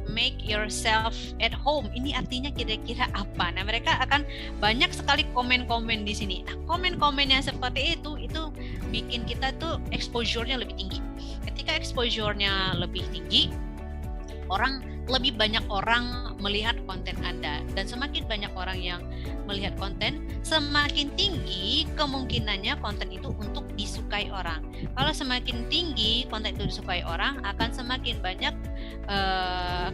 make yourself at home. Ini artinya kira-kira apa? Nah, mereka akan banyak sekali komen-komen di sini. Nah, komen-komen yang seperti itu bikin kita tuh exposure-nya lebih tinggi. Ketika exposure-nya lebih tinggi, lebih banyak orang melihat konten Anda, dan semakin banyak orang yang melihat konten, semakin tinggi kemungkinannya konten itu untuk disukai orang. Kalau semakin tinggi konten itu disukai orang, akan semakin banyak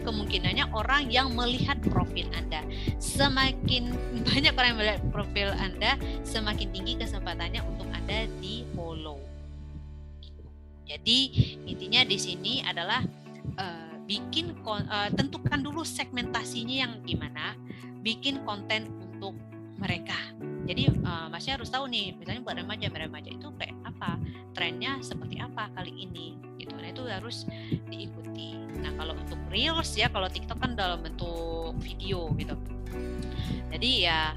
kemungkinannya orang yang melihat profil Anda. Semakin banyak orang yang melihat profil Anda, semakin tinggi kesempatannya untuk Anda di follow. Jadi intinya di sini adalah tentukan dulu segmentasinya yang gimana, bikin konten untuk mereka. Jadi Masnya harus tahu nih, misalnya buat remaja itu kayak apa, trennya seperti apa kali ini gitu. Nah, itu harus diikuti. Nah, kalau untuk reels ya, kalau TikTok kan dalam bentuk video gitu. Jadi ya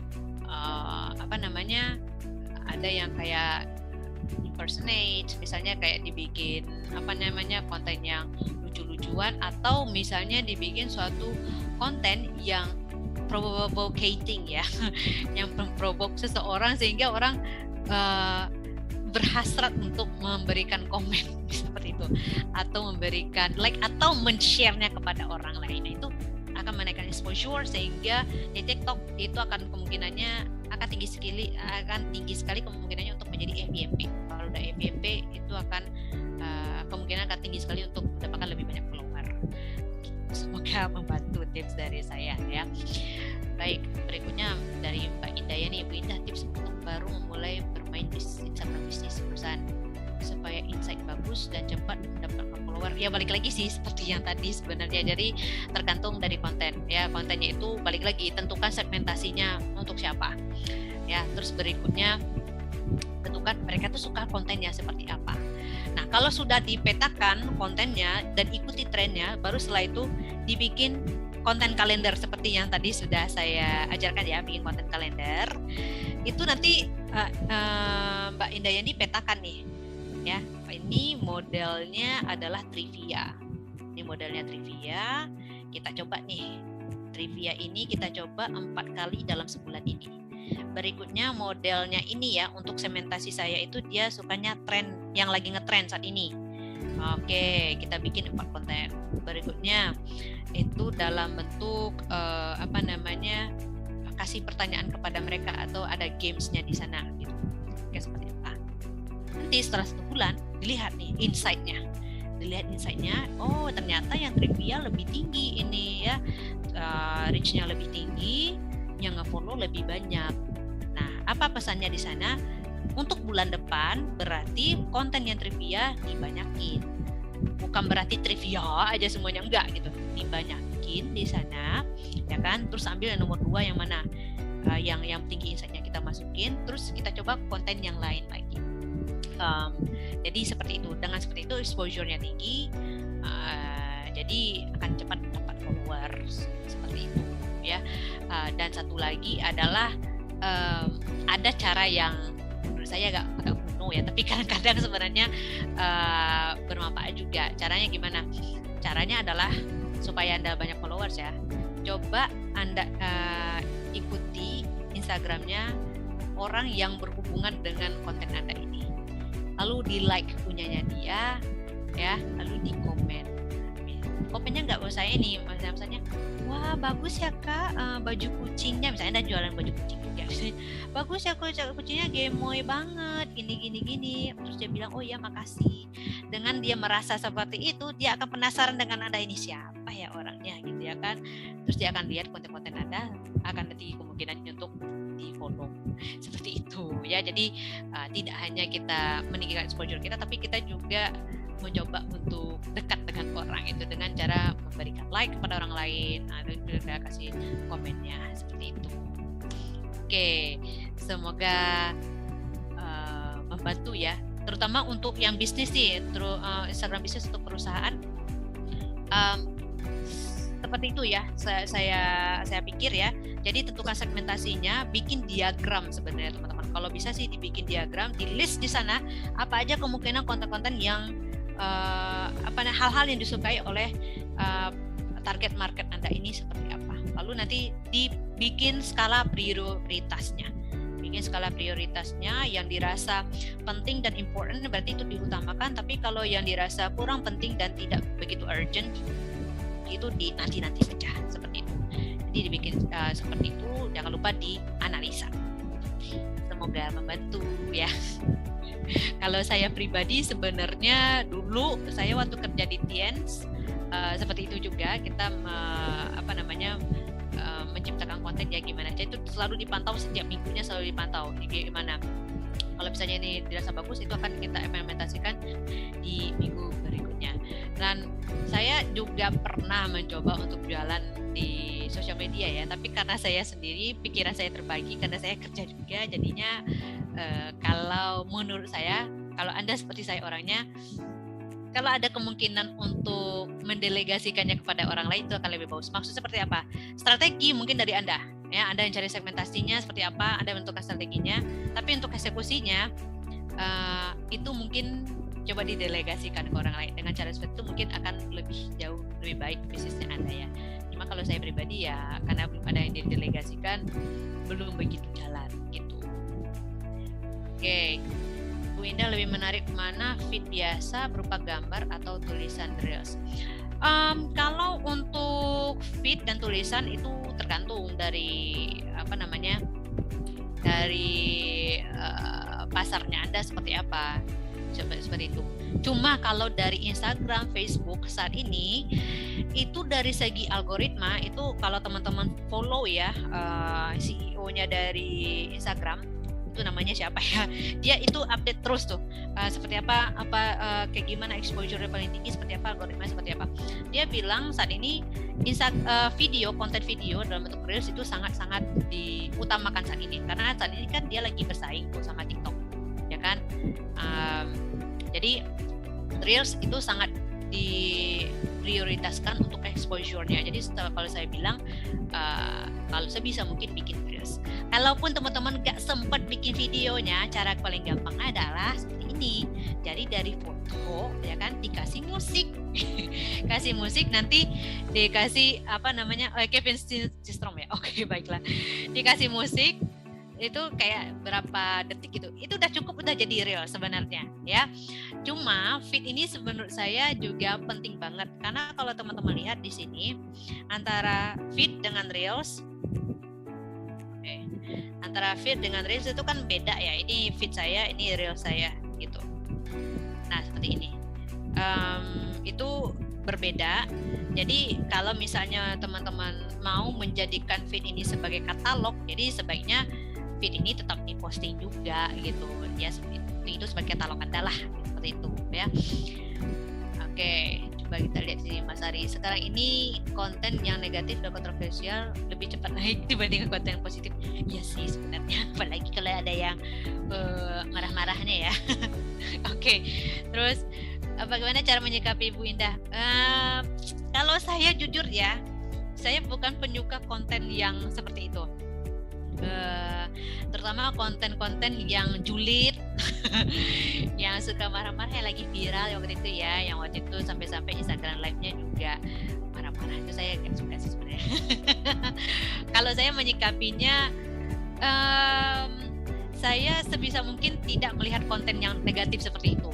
ada yang kayak impersonate, misalnya kayak dibikin konten yang lucu-lucuan, atau misalnya dibikin suatu konten yang provocating ya, yang memprovok seseorang sehingga orang berhasrat untuk memberikan komen seperti itu, atau memberikan like atau men-share-nya kepada orang lain. Nah, itu akan menaikkan exposure sehingga di TikTok itu akan tinggi sekali kemungkinannya untuk menjadi FYP. Kalau udah FYP itu akan kemungkinan akan tinggi sekali untuk mendapatkan lebih banyak follower. Semoga membantu tips dari saya ya. Baik, berikutnya dari Mbak Indah ya nih. Bu Indah, tips untuk baru memulai bermain Instagram bisnis perusahaan supaya insight bagus dan cepat mendapatkan follower. Ya balik lagi sih seperti yang tadi sebenarnya. Jadi tergantung dari konten ya. Kontennya itu balik lagi, tentukan segmentasinya untuk siapa. Ya, terus berikutnya tentukan mereka tuh suka kontennya seperti apa. Nah, kalau sudah dipetakan kontennya dan ikuti trennya, baru setelah itu dibikin konten kalender seperti yang tadi sudah saya ajarkan ya, bikin konten kalender. Itu nanti Mbak Indah Yani petakan nih ya. Ini modelnya adalah trivia. Ini modelnya trivia. Kita coba nih. Trivia ini kita coba 4 kali dalam sebulan ini. Berikutnya modelnya ini ya, untuk segmentasi saya itu dia sukanya tren yang lagi ngetrend saat ini. Oke, kita bikin 4 konten. Berikutnya itu dalam bentuk kasih pertanyaan kepada mereka atau ada gamesnya di sana gitu. Oke, seperti apa? Nanti setelah 1 bulan dilihat nih insight-nya. dilihat insight-nya, oh ternyata yang trivia lebih tinggi ini ya, reach-nya lebih tinggi, yang nge-follow lebih banyak. Nah, apa pesannya di sana? Untuk bulan depan berarti konten yang trivia dibanyakin. Bukan berarti trivia aja semuanya, enggak gitu. Dibanyakin di sana, ya kan? Terus ambil yang nomor 2 yang mana? Yang tinggi insight-nya kita masukin, terus kita coba konten yang lain lagi. Jadi seperti itu. Dengan seperti itu exposure-nya tinggi, jadi akan cepat dapat followers seperti itu, ya. Dan satu lagi adalah ada cara yang menurut saya agak kuno ya, tapi kadang-kadang sebenarnya bermanfaat juga. Caranya gimana? Caranya adalah supaya Anda banyak followers ya. Coba Anda ikuti Instagramnya orang yang berhubungan dengan konten Anda ini. Lalu di like punyanya dia, ya, lalu di komen. Komennya nggak usah ini, misalnya, wah bagus ya kak, baju kucingnya, misalnya Anda jualan baju kucing juga, bagus ya kucingnya gemoy banget, gini. Terus dia bilang, oh iya makasih. Dengan dia merasa seperti itu, dia akan penasaran dengan Anda ini siapa ya orangnya, gitu ya kan. Terus dia akan lihat konten-konten Anda, akan tinggi kemungkinannya untuk di follow seperti itu ya. Jadi tidak hanya kita meninggikan exposure kita, tapi kita juga mencoba untuk dekat dengan orang itu dengan cara memberikan like kepada orang lain, dan juga kasih komennya seperti itu. Oke, semoga membantu ya, terutama untuk yang bisnis sih, Instagram bisnis untuk perusahaan. Seperti itu ya, saya pikir ya. Jadi tentukan segmentasinya, bikin diagram sebenarnya teman-teman. Kalau bisa sih dibikin diagram, di list di sana apa aja kemungkinan konten-konten yang hal-hal yang disukai oleh target market Anda ini seperti apa. Lalu nanti dibikin skala prioritasnya. Bikin skala prioritasnya, yang dirasa penting dan important berarti itu diutamakan, tapi kalau yang dirasa kurang penting dan tidak begitu urgent itu nanti saja seperti itu. Jadi dibikin seperti itu, jangan lupa dianalisa. Semoga membantu ya. Kalau saya pribadi sebenarnya dulu saya waktu kerja di Tiens seperti itu juga, kita menciptakan konten ya gimana aja itu selalu dipantau, setiap minggunya selalu dipantau gimana. Kalau misalnya ini dirasa bagus, itu akan kita implementasikan di minggu berikutnya. Dan saya juga pernah mencoba untuk jualan di sosial media ya, tapi karena saya sendiri pikiran saya terbagi, karena saya kerja juga, jadinya kalau menurut saya, kalau Anda seperti saya orangnya, kalau ada kemungkinan untuk mendelegasikannya kepada orang lain itu akan lebih bagus. Maksudnya seperti apa? Strategi mungkin dari Anda, ya, Anda yang cari segmentasinya seperti apa, Anda menentukan strateginya, tapi untuk eksekusinya itu mungkin coba didelegasikan ke orang lain. Dengan cara seperti itu mungkin akan jauh lebih baik bisnisnya Anda ya. Cuma kalau saya pribadi ya, karena belum ada yang didelegasikan, belum begitu jalan gitu. Oke. Bu Indah, lebih menarik mana feed biasa berupa gambar atau tulisan Reels? Kalau untuk feed dan tulisan itu tergantung dari pasarnya Anda seperti apa, seperti itu. Cuma kalau dari Instagram, Facebook saat ini itu dari segi algoritma itu, kalau teman-teman follow ya CEO-nya dari Instagram, itu namanya siapa ya, dia itu update terus tuh seperti apa kayak gimana exposure-nya paling tinggi, seperti apa algoritma, seperti apa. Dia bilang saat ini konten video dalam bentuk Reels itu sangat-sangat diutamakan saat ini, karena saat ini kan dia lagi bersaing tuh sama TikTok ya kan. Jadi Reels itu sangat diprioritaskan untuk exposure-nya. Jadi kalau saya bilang kalau sebisa mungkin bikin Reels. Kalaupun teman-teman gak sempat bikin videonya, cara paling gampang adalah seperti ini. Jadi dari foto ya kan dikasih musik. Kasih musik, nanti dikasih Kevin Systrom ya. Oke, baiklah. Dikasih musik itu kayak berapa detik gitu, itu udah cukup, udah jadi reel sebenarnya ya. Cuma feed ini menurut saya juga penting banget, karena kalau teman-teman lihat di sini antara feed dengan reels, antara feed dengan reels itu kan beda ya. Ini feed saya, ini reel saya gitu. Nah seperti ini. berbeda. Jadi kalau misalnya teman-teman mau menjadikan feed ini sebagai katalog, jadi sebaiknya feed ini tetap diposting juga gitu ya, itu sebagai katalog Anda lah, seperti itu ya. Oke, coba kita lihat sini Mas Ari. Sekarang ini konten yang negatif dan kontroversial lebih cepat naik dibandingkan konten yang positif. Iya sih sebenarnya, apalagi kalau ada yang marah-marahnya ya. Oke, terus bagaimana cara menyikapi Bu Indah? Kalau saya jujur ya, saya bukan penyuka konten yang seperti itu. Terutama konten-konten yang julid, yang suka marah-marah, yang lagi viral waktu itu ya, yang waktu itu sampai-sampai Instagram live-nya juga marah-marah, itu saya nggak suka sih sebenarnya. Kalau saya menyikapinya, saya sebisa mungkin tidak melihat konten yang negatif seperti itu,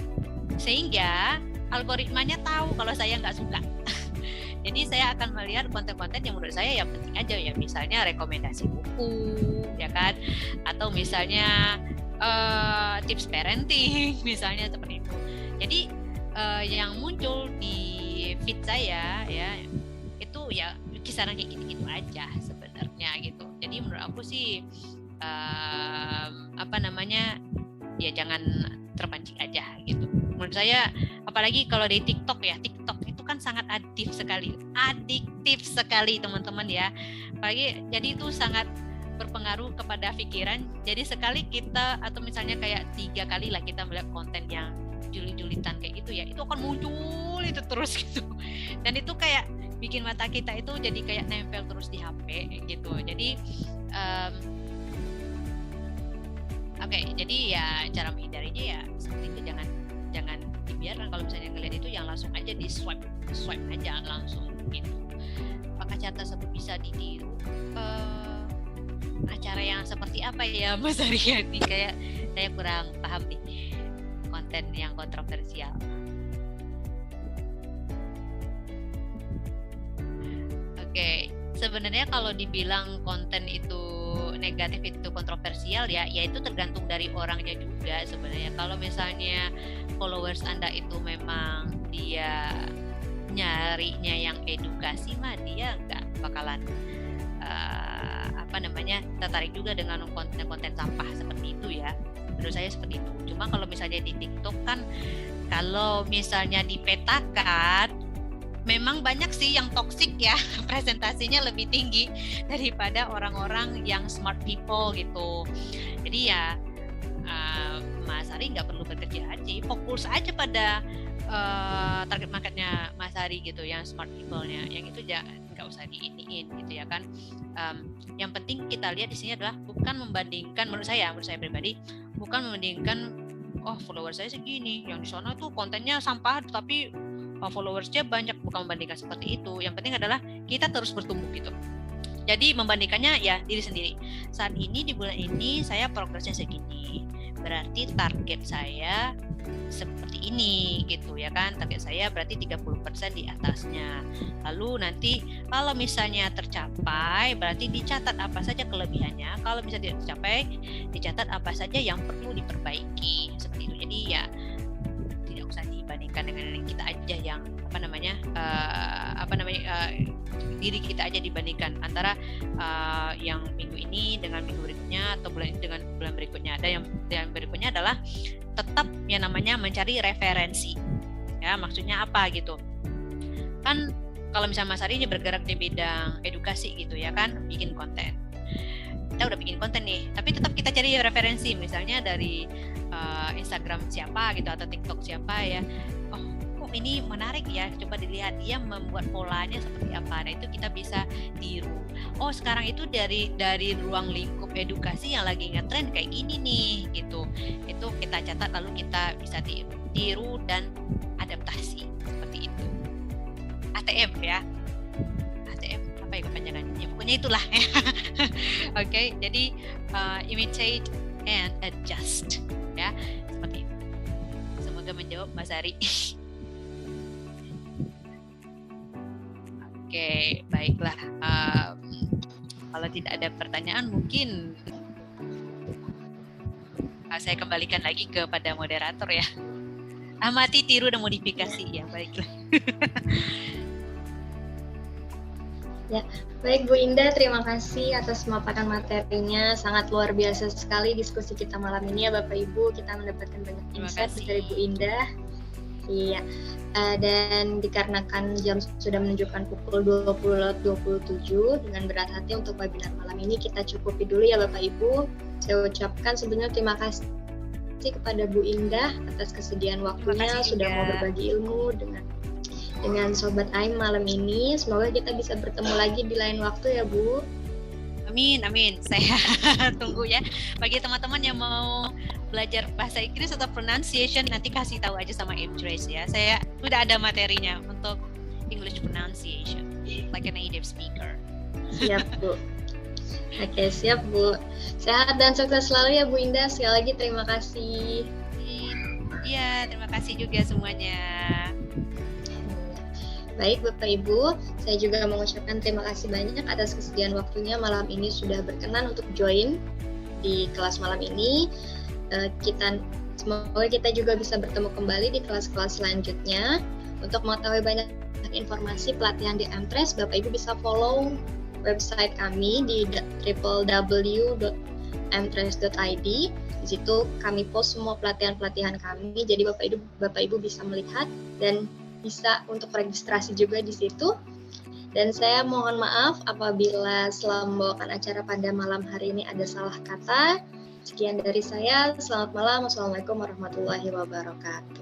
sehingga algoritmanya tahu kalau saya nggak suka. Jadi saya akan melihat konten-konten yang menurut saya yang penting aja ya, misalnya rekomendasi buku, ya kan, atau misalnya tips parenting, misalnya seperti itu. Jadi yang muncul di feed saya ya itu ya kisaran kayak gitu-gitu aja sebenarnya gitu. Jadi menurut aku sih ya jangan terpancing aja gitu. Menurut saya apalagi kalau di TikTok ya, TikTok itu kan sangat adiktif sekali teman-teman ya. Apalagi jadi itu sangat berpengaruh kepada pikiran. Jadi sekali kita atau misalnya kayak 3 kali lah kita melihat konten yang julit-julitan kayak gitu ya, itu akan muncul itu terus gitu. Dan itu kayak bikin mata kita itu jadi kayak nempel terus di HP gitu. Jadi jadi ya cara menghindarinya ya seperti itu, jangan dibiarkan. Kalau misalnya ngeliat itu yang langsung aja di swipe aja langsung gitu. Apakah cara tersebut bisa ditiru? Acara yang seperti apa ya Mas Aryani? Kayak saya kurang paham nih konten yang kontroversial. Oke, sebenarnya kalau dibilang konten itu negatif, itu kontroversial ya itu tergantung dari orangnya juga sebenarnya. Kalau misalnya followers Anda itu memang dia nyarinya yang edukasi mah dia nggak bakalan tertarik juga dengan konten-konten sampah seperti itu ya. Menurut saya seperti itu. Cuma kalau misalnya di TikTok kan, kalau misalnya dipetakan memang banyak sih yang toksik ya, presentasinya lebih tinggi daripada orang-orang yang smart people gitu. Jadi ya Mas Ari nggak perlu bekerja aja, fokus aja pada target marketnya Mas Ari gitu, yang smart people-nya, yang itu nggak usah diiniin gitu ya kan. Yang penting kita lihat di sini adalah bukan membandingkan, menurut saya pribadi, bukan membandingkan followers saya segini, yang di sana tuh kontennya sampah tapi followersnya banyak, bukan membandingkan seperti itu. Yang penting adalah kita terus bertumbuh gitu. Jadi membandingkannya ya diri sendiri. Saat ini di bulan ini saya progresnya segini, berarti target saya seperti ini gitu ya kan. Target saya berarti 30% di atasnya. Lalu nanti kalau misalnya tercapai, berarti dicatat apa saja kelebihannya. Kalau misalnya tidak tercapai, dicatat apa saja yang perlu diperbaiki. Seperti itu. Jadi ya tidak usah dibandingkan dengan kita aja yang diri kita aja dibandingkan antara yang minggu ini dengan minggu berikutnya atau bulan ini dengan bulan berikutnya. Dan yang berikutnya adalah tetap yang namanya mencari referensi. Ya, maksudnya apa gitu? Kan kalau misalnya Mas Ari ini bergerak di bidang edukasi gitu ya kan, bikin konten. Kita udah bikin konten nih, tapi tetap kita cari referensi, misalnya dari Instagram siapa gitu atau TikTok siapa ya. Kok ini menarik ya, coba dilihat dia membuat polanya seperti apa. Nah itu kita bisa tiru. Sekarang itu dari ruang lingkup edukasi yang lagi ngetren kayak gini nih gitu. Itu kita catat lalu kita bisa tiru dan adaptasi seperti itu. ATM ya. ATM apa ya kepanjangannya? Ya, pokoknya itulah. Oke, jadi imitate and adjust ya, seperti itu. Semoga menjawab Mas Ari. Oke, baiklah. Kalau tidak ada pertanyaan, mungkin saya kembalikan lagi kepada moderator ya. Amati, tiru, dan modifikasi. Ya, baiklah.
Ya, baik Bu Indah, terima kasih atas pemaparan materinya. Sangat luar biasa sekali diskusi kita malam ini ya Bapak Ibu. Kita mendapatkan banyak insight dari Bu Indah. Iya, dan dikarenakan jam sudah menunjukkan pukul 20.27, dengan berat hati untuk webinar malam ini kita cukupi dulu ya Bapak Ibu. Saya ucapkan sebenarnya terima kasih kepada Bu Indah atas kesediaan waktunya sudah mau berbagi ilmu dengan Sobat AIM malam ini. Semoga kita bisa bertemu lagi di lain waktu ya Bu.
Amin, amin. Saya tunggu ya. Bagi teman-teman yang mau belajar bahasa Inggris atau pronunciation, nanti kasih tahu aja sama Trace ya. Saya sudah ada materinya untuk English pronunciation, like a native speaker.
Siap Bu. Oke, siap Bu. Sehat dan sukses selalu ya Bu Indah. Sekali lagi terima kasih.
Iya, terima kasih juga semuanya.
Baik Bapak Ibu, saya juga mengucapkan terima kasih banyak atas kesediaan waktunya malam ini sudah berkenan untuk join di kelas malam ini. Semoga kita juga bisa bertemu kembali di kelas-kelas selanjutnya. Untuk mengetahui banyak informasi pelatihan di Mtrace, Bapak Ibu bisa follow website kami di www.mtrace.id. Di situ kami post semua pelatihan-pelatihan kami, jadi Bapak Ibu bisa melihat dan bisa untuk registrasi juga di situ. Dan saya mohon maaf apabila selama membawakan acara pada malam hari ini ada salah kata. Sekian dari saya. Selamat malam. Wassalamualaikum warahmatullahi wabarakatuh.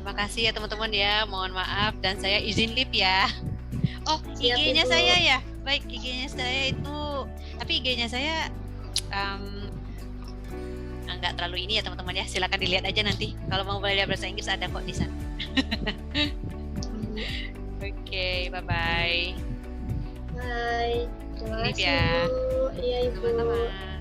Terima kasih ya teman-teman ya. Mohon maaf dan saya izin lip ya. Oh,
Siap,
IG-nya
Ibu.
saya ya. Baik, IG-nya saya itu, tapi IG-nya saya nggak terlalu ini ya teman-teman ya, silakan dilihat aja nanti kalau mau belajar bahasa Inggris ada kok di sana. Oke, bye bye.
Bye. Terima kasih
Ya.
Bu. Iya Ibu.
Sama-sama.